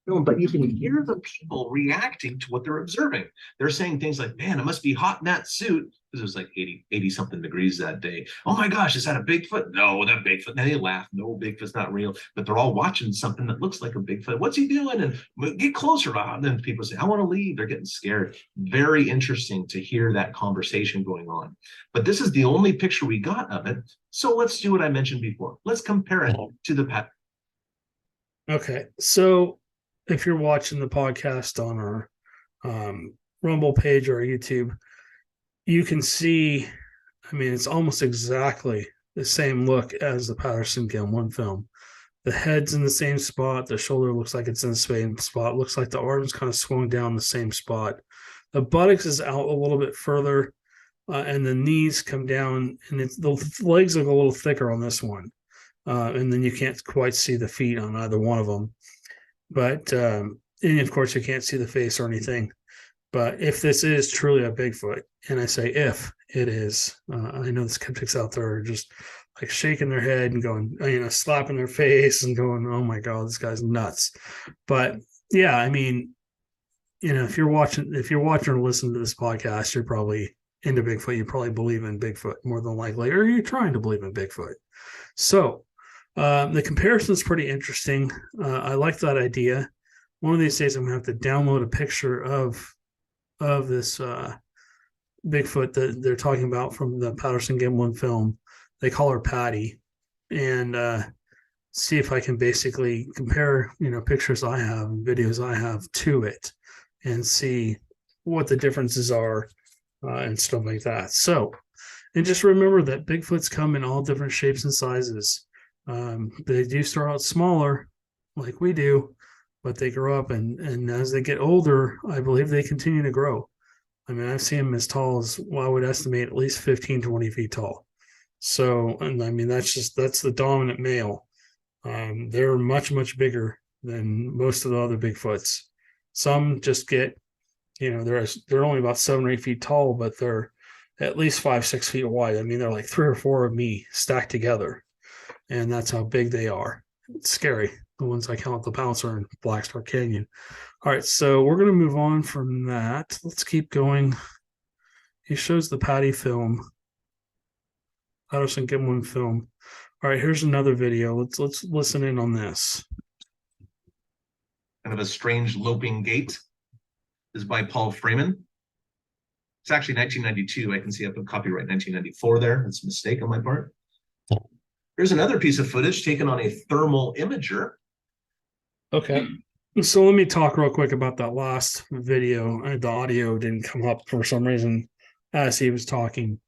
No, but you can hear the people reacting to what they're observing. They're saying things like, man, it must be hot in that suit, because it was like 80 something degrees that day. Oh my gosh, is that a Bigfoot? No, that Bigfoot. And then they laugh. No, Bigfoot's not real. But they're all watching something that looks like a Bigfoot. What's he doing? And get closer. And then people say, I want to leave. They're getting scared. Very interesting to hear that conversation going on. But this is the only picture we got of it. So let's do what I mentioned before. Let's compare it to the pet. Okay, so if you're watching the podcast on our Rumble page or YouTube, you can see, I mean, it's almost exactly the same look as the Patterson Gim 1 film. The head's in the same spot. The shoulder looks like it's in the same spot. Looks like the arm's kind of swung down the same spot. The buttocks is out a little bit further, and the knees come down, and the legs look a little thicker on this one. And then you can't quite see the feet on either one of them. But, and of course, you can't see the face or anything. But if this is truly a Bigfoot, and I say if it is, I know the skeptics out there are just like shaking their head and going, slapping their face and going, oh my God, this guy's nuts. But yeah, I mean, if you're watching or listening to this podcast, you're probably into Bigfoot. You probably believe in Bigfoot more than likely, or you're trying to believe in Bigfoot. So the comparison is pretty interesting. I like that idea. One of these days, I'm going to have to download a picture of this Bigfoot that they're talking about from the Patterson Gim 1 film. They call her Patty, and see if I can basically compare, pictures I have and videos I have to it, and see what the differences are and stuff like that. So, and just remember that Bigfoots come in all different shapes and sizes. They do start out smaller, like we do, but they grow up, and as they get older, I believe they continue to grow. I mean, I've seen them as tall as, well, I would estimate at least 15, 20 feet tall. So, and I mean, that's the dominant male. They're much, much bigger than most of the other Bigfoots. Some just get, they're only about 7 or 8 feet tall, but they're at least 5, 6 feet wide. I mean, they're like 3 or 4 of me stacked together. And that's how big they are. It's scary. The ones I count, the Pouncer and Black Star Canyon. All right, so we're going to move on from that. Let's keep going. He shows the Patty film. Patterson Gim 1 film. All right, here's another video. Let's listen in on this. Kind of a strange loping gait. This is by Paul Freeman. It's actually 1992. I can see I put copyright 1994 there. That's a mistake on my part. Here's another piece of footage taken on a thermal imager. Okay. So let me talk real quick about that last video. The audio didn't come up for some reason as he was talking.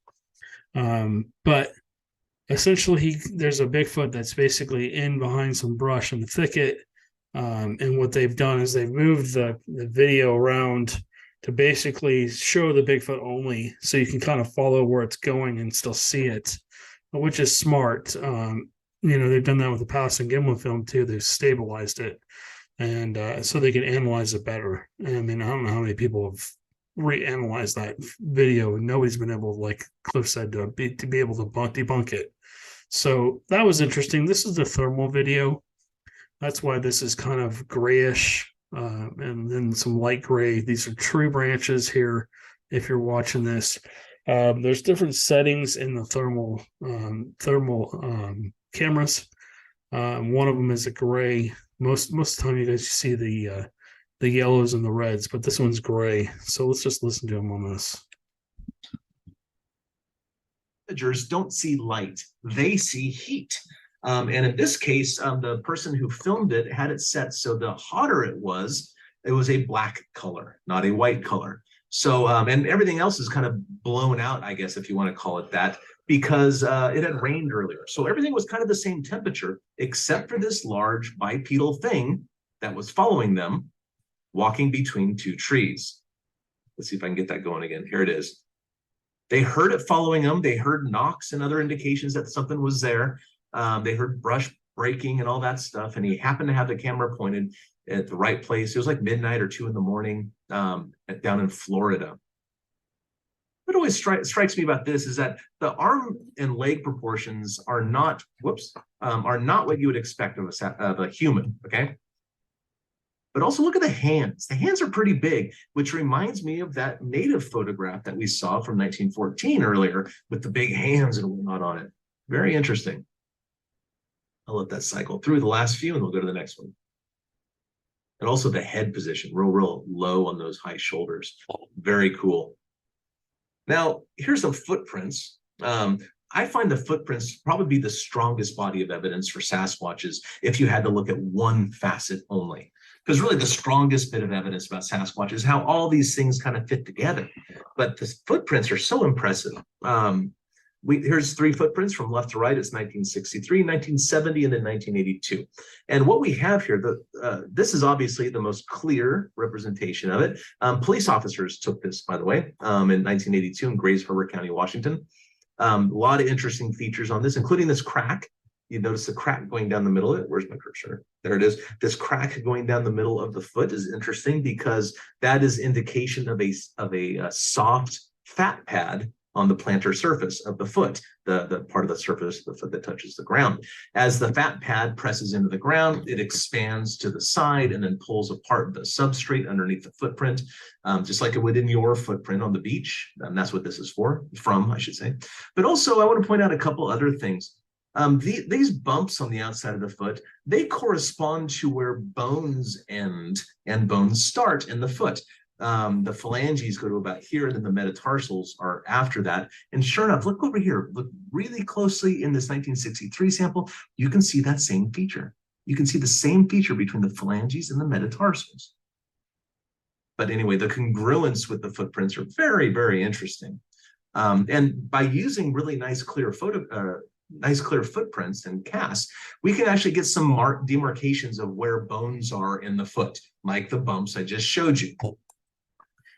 But essentially, there's a Bigfoot that's basically in behind some brush in the thicket. And what they've done is they've moved the video around to basically show the Bigfoot only, so you can kind of follow where it's going and still see it, which is smart. They've done that with the Patterson Gim 1 film too. They've stabilized it, and so they can analyze it better. I mean, I don't know how many people have reanalyzed that video, and nobody's been able, like Cliff said, to be able to debunk it. So that was interesting. This is the thermal video. That's why this is kind of grayish, and then some light gray. These are tree branches here. If you're watching this, there's different settings in the thermal cameras. One of them is a gray. Most of the time, you guys see the yellows and the reds, but this one's gray. So let's just listen to him on this. Villagers don't see light; they see heat. And in this case, the person who filmed it had it set so the hotter it was a black color, not a white color. So, and everything else is kind of blown out, I guess, if you want to call it that, because it had rained earlier. So everything was kind of the same temperature, except for this large bipedal thing that was following them, walking between two trees. Let's see if I can get that going again. Here it is. They heard it following them. They heard knocks and other indications that something was there. They heard brush breaking and all that stuff, and he happened to have the camera pointed at the right place. It was like midnight or 2 in the morning down in Florida. What always strikes me about this is that the arm and leg proportions are not what you would expect of a human, okay? But also look at the hands. The hands are pretty big, which reminds me of that native photograph that we saw from 1914 earlier with the big hands and whatnot on it. Very interesting. I'll let that cycle through the last few and we'll go to the next one. And also the head position, real low on those high shoulders. Very cool. Now, here's some footprints. I find the footprints probably be the strongest body of evidence for Sasquatches if you had to look at one facet only. Because really the strongest bit of evidence about Sasquatch is how all these things kind of fit together. But the footprints are so impressive. Here's 3 footprints from left to right. It's 1963, 1970, and then 1982. And what we have here, this is obviously the most clear representation of it. Police officers took this, by the way, in 1982 in Grays Harbor County, Washington. A lot of interesting features on this, including this crack. You notice the crack going down the middle of it. Where's my cursor? There it is. This crack going down the middle of the foot is interesting because that is indication of a soft fat pad on the plantar surface of the foot, the part of the surface of the foot that touches the ground. As the fat pad presses into the ground, it expands to the side and then pulls apart the substrate underneath the footprint, just like it would in your footprint on the beach. And that's what this is from, I should say. But also, I want to point out a couple other things. These bumps on the outside of the foot, they correspond to where bones end and bones start in the foot. The phalanges go to about here, and then the metatarsals are after that. And sure enough, look over here. Look really closely in this 1963 sample. You can see that same feature. You can see the same feature between the phalanges and the metatarsals. But anyway, the congruence with the footprints are very, very interesting. And by using really nice clear footprints and casts, we can actually get some demarcations of where bones are in the foot, like the bumps I just showed you.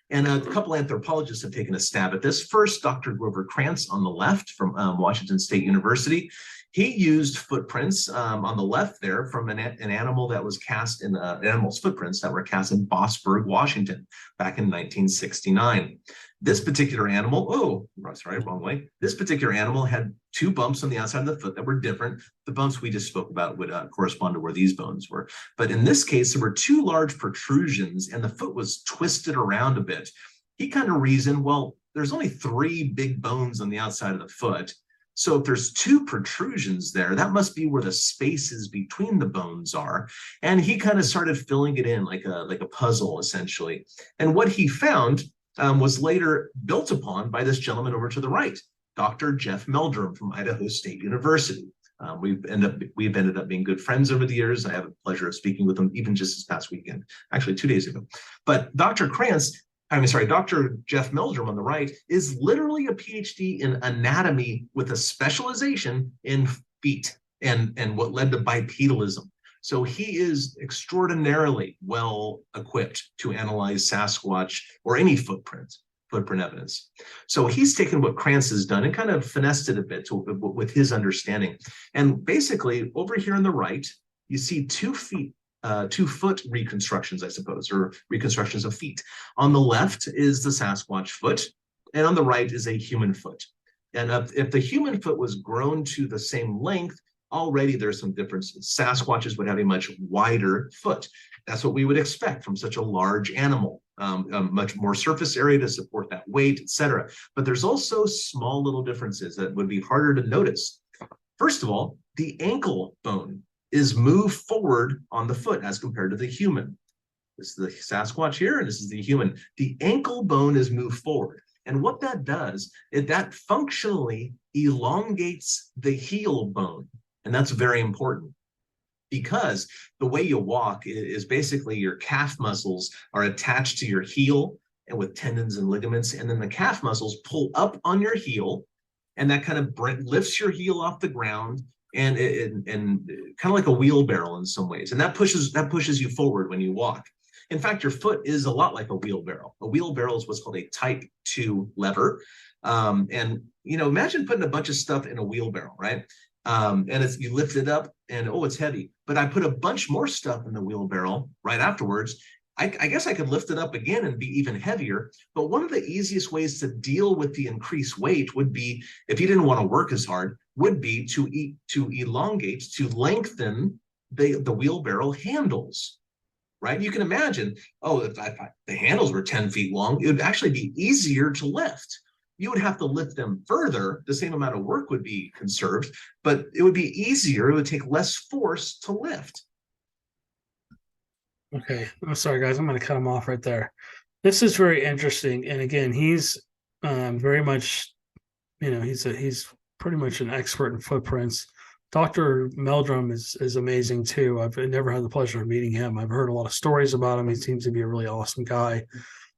And a couple anthropologists have taken a stab at this. First, Dr. Grover Krantz on the left from Washington State University. He used footprints on the left there from an animal that was cast in animal's footprints that were cast in Bossburg, Washington, back in 1969. This particular animal, wrong way. This particular animal had 2 bumps on the outside of the foot that were different. The bumps we just spoke about would correspond to where these bones were. But in this case, there were 2 large protrusions and the foot was twisted around a bit. He kind of reasoned, well, there's only 3 big bones on the outside of the foot. So if there's 2 protrusions there, that must be where the spaces between the bones are. And he kind of started filling it in like a puzzle, essentially. And what he found was later built upon by this gentleman over to the right, Dr. Jeff Meldrum from Idaho State University. We've ended up being good friends over the years. I have the pleasure of speaking with him even just this past weekend, actually 2 days ago. But Dr. Jeff Meldrum on the right is literally a PhD in anatomy with a specialization in feet and what led to bipedalism. So he is extraordinarily well equipped to analyze Sasquatch or any footprint evidence. So he's taken what Krantz has done and kind of finessed it a bit with his understanding. And basically over here on the right, you see 2 foot reconstructions, I suppose, or reconstructions of feet. On the left is the Sasquatch foot, and on the right is a human foot. And if the human foot was grown to the same length, already there's some differences. Sasquatches would have a much wider foot. That's what we would expect from such a large animal, a much more surface area to support that weight, etc. But there's also small little differences that would be harder to notice. First of all, the ankle bone is moved forward on the foot as compared to the human. This is the Sasquatch here, and this is the human. The ankle bone is moved forward. And what that does is that functionally elongates the heel bone. And that's very important because the way you walk is basically your calf muscles are attached to your heel and with tendons and ligaments. And then the calf muscles pull up on your heel and that kind of lifts your heel off the ground and kind of like a wheelbarrow in some ways. And that pushes you forward when you walk. In fact, your foot is a lot like a wheelbarrow. A wheelbarrow is what's called a type 2 lever. And, imagine putting a bunch of stuff in a wheelbarrow, right? And you lift it up and, oh, it's heavy. But I put a bunch more stuff in the wheelbarrow right afterwards. I guess I could lift it up again and be even heavier. But one of the easiest ways to deal with the increased weight would be, if you didn't want to work as hard, would be to elongate, to lengthen the wheelbarrow handles, right? You can imagine, if the handles were 10 feet long, it would actually be easier to lift. You would have to lift them further. The same amount of work would be conserved, but it would be easier. It would take less force to lift. Okay. I'm sorry, guys. I'm going to cut him off right there. This is very interesting. And again, he's very much, he's pretty much an expert in footprints. Dr. Meldrum is amazing too. I've never had the pleasure of meeting him. I've heard a lot of stories about him. He seems to be a really awesome guy.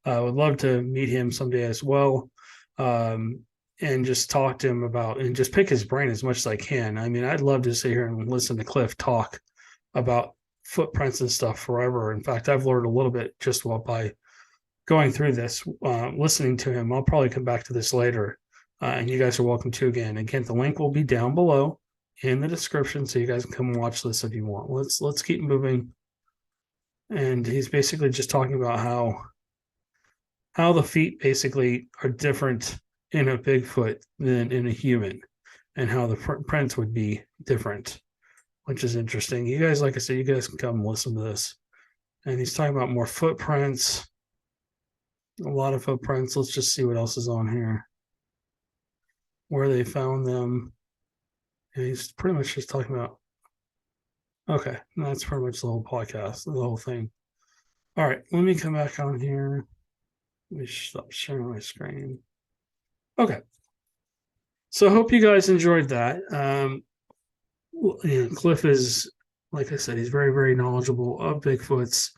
I would love to meet him someday as well. And just talk to him about, and just pick his brain as much as I can. I mean, I'd love to sit here and listen to Cliff talk about footprints and stuff forever. In fact, I've learned a little bit just by going through this, listening to him. I'll probably come back to this later, and you guys are welcome to again. The link will be down below in the description, so you guys can come and watch this if you want. Let's keep moving. And he's basically just talking about how the feet basically are different in a Bigfoot than in a human, and how the prints would be different, which is interesting. You guys, like I said, you guys can come and listen to this. And he's talking about more footprints, a lot of footprints. Let's just see what else is on here, where they found them. And he's pretty much just talking about, okay, that's pretty much the whole podcast, the whole thing. All right, let me come back on here. Let me stop sharing my screen. Okay. So I hope you guys enjoyed that. Cliff is, like I said, he's very, very knowledgeable of Bigfoots.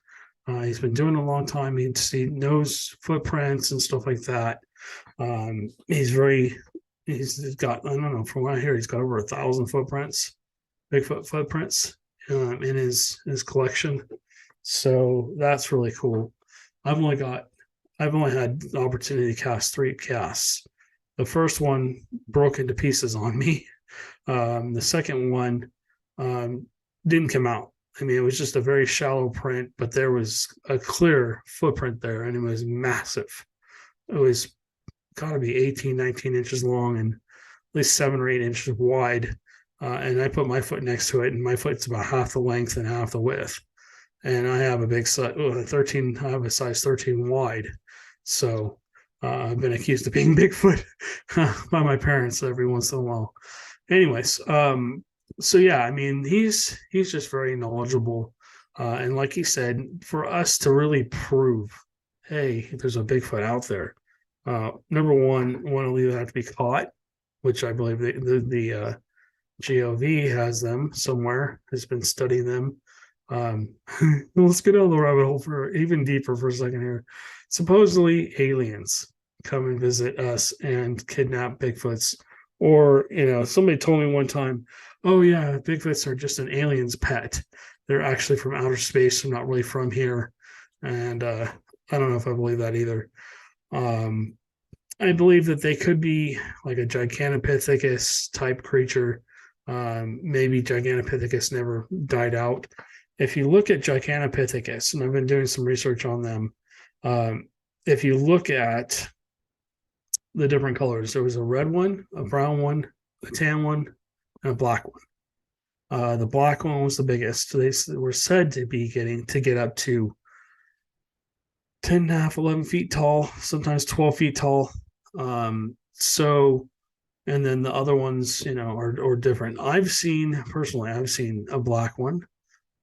He's been doing it a long time. He knows footprints and stuff like that. He's got, I don't know, from what I hear, he's got over 1,000 footprints, Bigfoot footprints in his collection. So that's really cool. I've only had the opportunity to cast 3 casts. The first one broke into pieces on me. The second one didn't come out. I mean, it was just a very shallow print, but there was a clear footprint there, and it was massive. It was got to be 18, 19 inches long and at least 7 or 8 inches wide. And I put my foot next to it, and my foot's about half the length and half the width. And I have a big size, 13. I have a size 13 wide. So I've been accused of being Bigfoot by my parents every once in a while. Anyways, so yeah, I mean, he's just very knowledgeable. And like he said, for us to really prove, hey, there's a Bigfoot out there, number one will either have to be caught, which I believe the GOV has them somewhere, has been studying them. Let's get on the rabbit hole for even deeper for a second here. Supposedly aliens come and visit us and kidnap Bigfoots. Or, somebody told me one time, oh yeah, Bigfoots are just an alien's pet. They're actually from outer space. They're not really from here. And I don't know if I believe that either. I believe that they could be like a Gigantopithecus type creature. Maybe Gigantopithecus never died out. If you look at Gigantopithecus, and I've been doing some research on them, if you look at the different colors, there was a red one, a brown one, a tan one, and a black one. The black one was the biggest. They were said to get up to 10.5, 11 feet tall, sometimes 12 feet tall. And then the other ones, are different. I've seen a black one.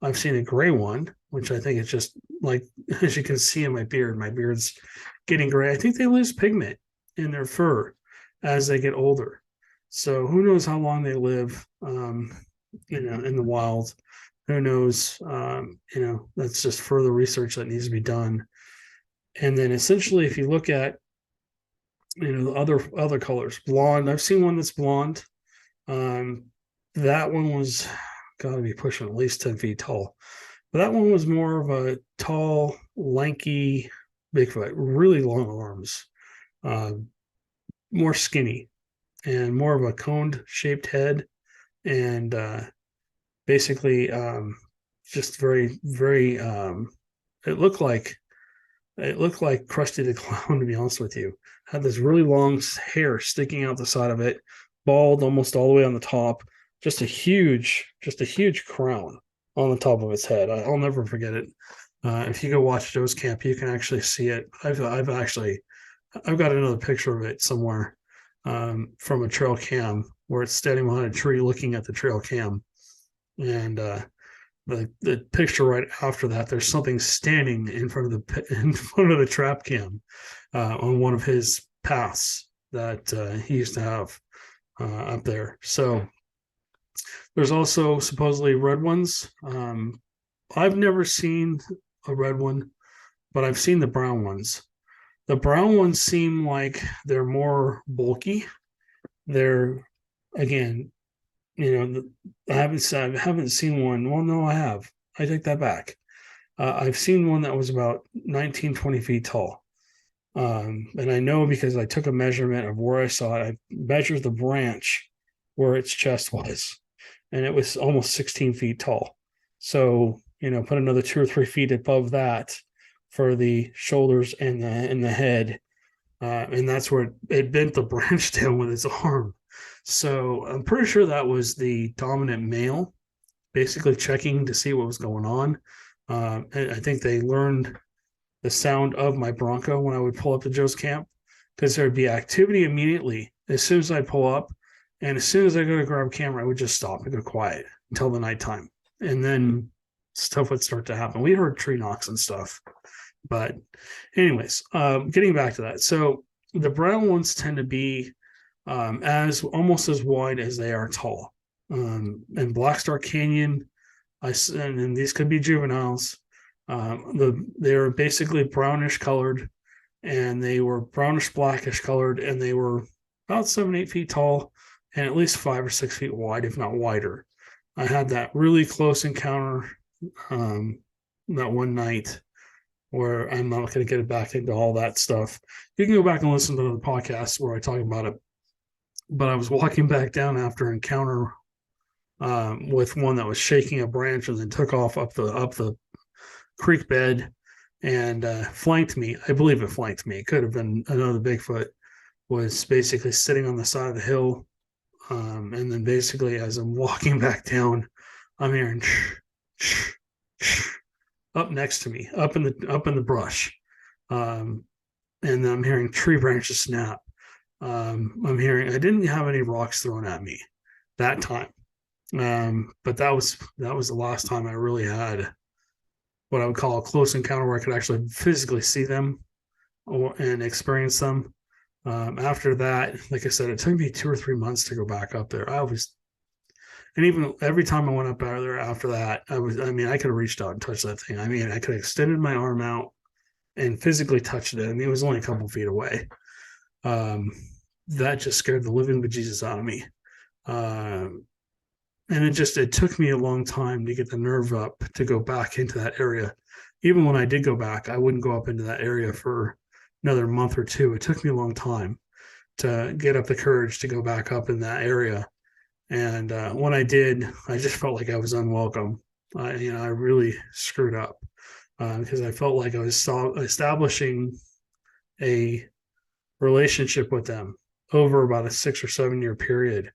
I've seen a gray one, which I think is just like, as you can see in my beard's getting gray. I think they lose pigment in their fur as they get older. So who knows how long they live, in the wild. Who knows? That's just further research that needs to be done. And then essentially, if you look at, the other colors, blonde, I've seen one that's blonde. That one was got to be pushing at least 10 feet tall. But that one was more of a tall, lanky Bigfoot, really long arms, more skinny, and more of a coned shaped head. and basically just very, very. It looked like Krusty the Clown, to be honest with you. Had this really long hair sticking out the side of it, bald almost all the way on the top. Just a huge crown on the top of its head. I'll never forget it. If you go watch Joe's Camp, you can actually see it. I've got another picture of it somewhere from a trail cam where it's standing behind a tree looking at the trail cam. And the picture right after that, there's something standing in front of the trap cam on one of his paths that he used to have up there. So there's also supposedly red ones. I've never seen a red one, but I've seen the brown ones. The brown ones seem like they're more bulky. They're, again, I haven't seen one. Well, no, I have. I take that back. I've seen one that was about 19, 20 feet tall. And I know because I took a measurement of where I saw it. I measured the branch where its chest was, and it was almost 16 feet tall. So, put another 2 or 3 feet above that for the shoulders and the head. And that's where it bent the branch down with its arm. So I'm pretty sure that was the dominant male, basically checking to see what was going on. And I think they learned the sound of my Bronco when I would pull up to Joe's Camp, because there'd be activity immediately as soon as I'd pull up. And as soon as I go to grab a camera, I would just stop and go quiet until the nighttime. And then stuff would start to happen. We heard tree knocks and stuff. But anyways, getting back to that. So the brown ones tend to be almost as wide as they are tall. In Black Star Canyon, and these could be juveniles. They were basically brownish colored, and they were brownish blackish colored, and they were about 7-8 feet tall and at least 5 or 6 feet wide, if not wider. I had that really close encounter that one night, where I'm not going to get back into all that stuff. You can go back and listen to the podcast where I talk about it. But I was walking back down after an encounter with one that was shaking a branch and then took off up the creek bed and flanked me. I believe it flanked me. It could have been another Bigfoot. Was basically sitting on the side of the hill. And then basically as I'm walking back down, I'm hearing up next to me, up in the brush. And then I'm hearing tree branches snap. I'm hearing, I didn't have any rocks thrown at me that time. But that was the last time I really had what I would call a close encounter where I could actually physically see them and experience them. After that, like I said, it took me 2 or 3 months to go back up there. And even every time I went up out there after that, I could have reached out and touched that thing. I could have extended my arm out and physically touched it. It was only a couple feet away. That just scared the living bejesus out of me. And it took me a long time to get the nerve up to go back into that area. Even when I did go back, I wouldn't go up into that area for another month or two. It took me a long time to get up the courage to go back up in that area. And when I did, I just felt like I was unwelcome. I really screwed up because I felt like I was establishing a relationship with them over about a 6 or 7 year period,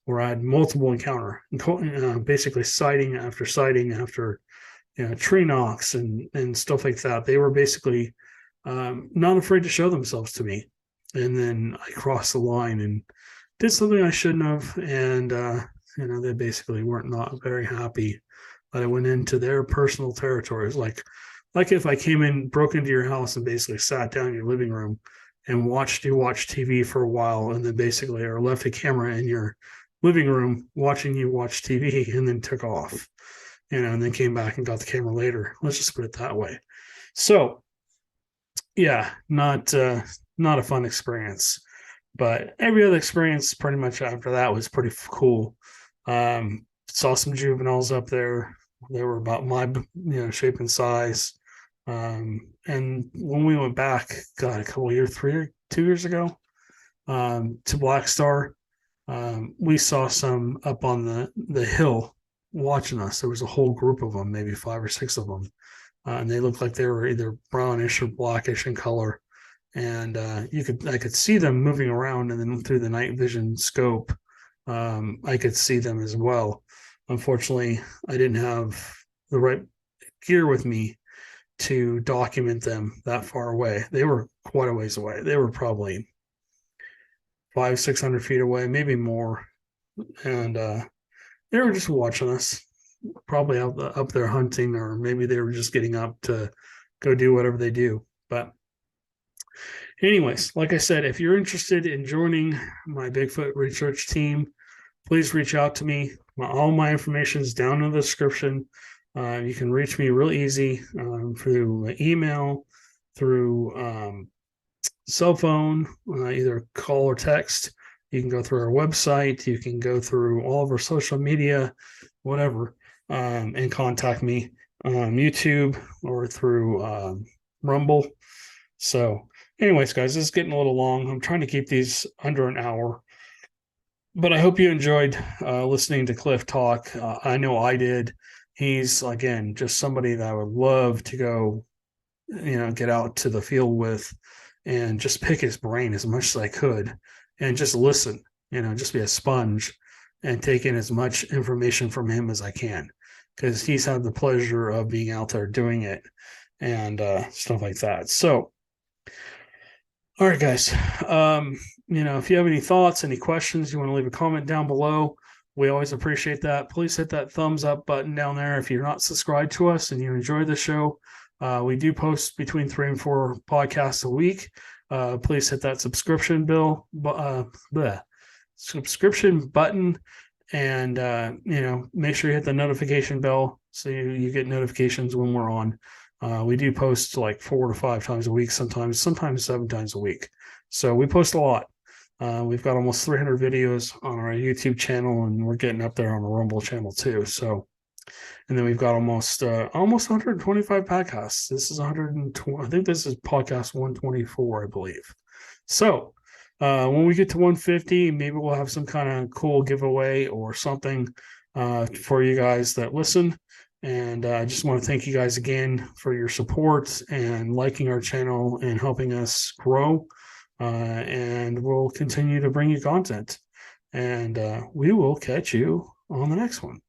where I had multiple encounter, basically sighting after tree knocks and stuff like that. They were basically not afraid to show themselves to me. And then I crossed the line and did something I shouldn't have. And, they basically weren't not very happy that I went into their personal territories. Like if I came in, broke into your house and basically sat down in your living room and watched you watch TV for a while, and then basically or left a camera in your living room watching you watch TV and then took off, and then came back and got the camera later. Let's just put it that way. So yeah, not a fun experience, but every other experience pretty much after that was pretty cool. Saw some juveniles up there. They were about my shape and size. And when we went back, 2 years ago, to Black Star, We saw some up on the hill watching us. There was a whole group of them, maybe 5 or 6 of them. And they looked like they were either brownish or blackish in color. And I could see them moving around, and then through the night vision scope, I could see them as well. Unfortunately, I didn't have the right gear with me to document them that far away. They were quite a ways away. They were probably 500-600 feet away, maybe more. And they were just watching us, probably up there hunting, or maybe they were just getting up to go do whatever they do. But anyways, like I said, if you're interested in joining my Bigfoot research team, please reach out to me. All my information is down in the description. You can reach me real easy through email, through cell phone, either call or text. You can go through our website. You can go through all of our social media, whatever, and contact me on YouTube or through Rumble. So anyways, guys, this is getting a little long. I'm trying to keep these under an hour. But I hope you enjoyed listening to Cliff talk. I know I did. He's, again, just somebody that I would love to go, get out to the field with and just pick his brain as much as I could and just listen, just be a sponge and take in as much information from him as I can, because he's had the pleasure of being out there doing it and stuff like that. So, all right, guys, if you have any thoughts, any questions, you want to leave a comment down below. We always appreciate that. Please hit that thumbs up button down there if you're not subscribed to us and you enjoy the show. We do post between 3 and 4 podcasts a week. Please hit that subscription button, and make sure you hit the notification bell so you get notifications when we're on. We do post like 4 to 5 times a week, sometimes 7 times a week. So we post a lot. We've got almost 300 videos on our YouTube channel, and we're getting up there on the Rumble channel too. So, and then we've got almost 125 podcasts. This is 120. I think this is podcast 124, I believe. So, when we get to 150, maybe we'll have some kind of cool giveaway or something for you guys that listen. And I just want to thank you guys again for your support and liking our channel and helping us grow. And we'll continue to bring you content. And we will catch you on the next one.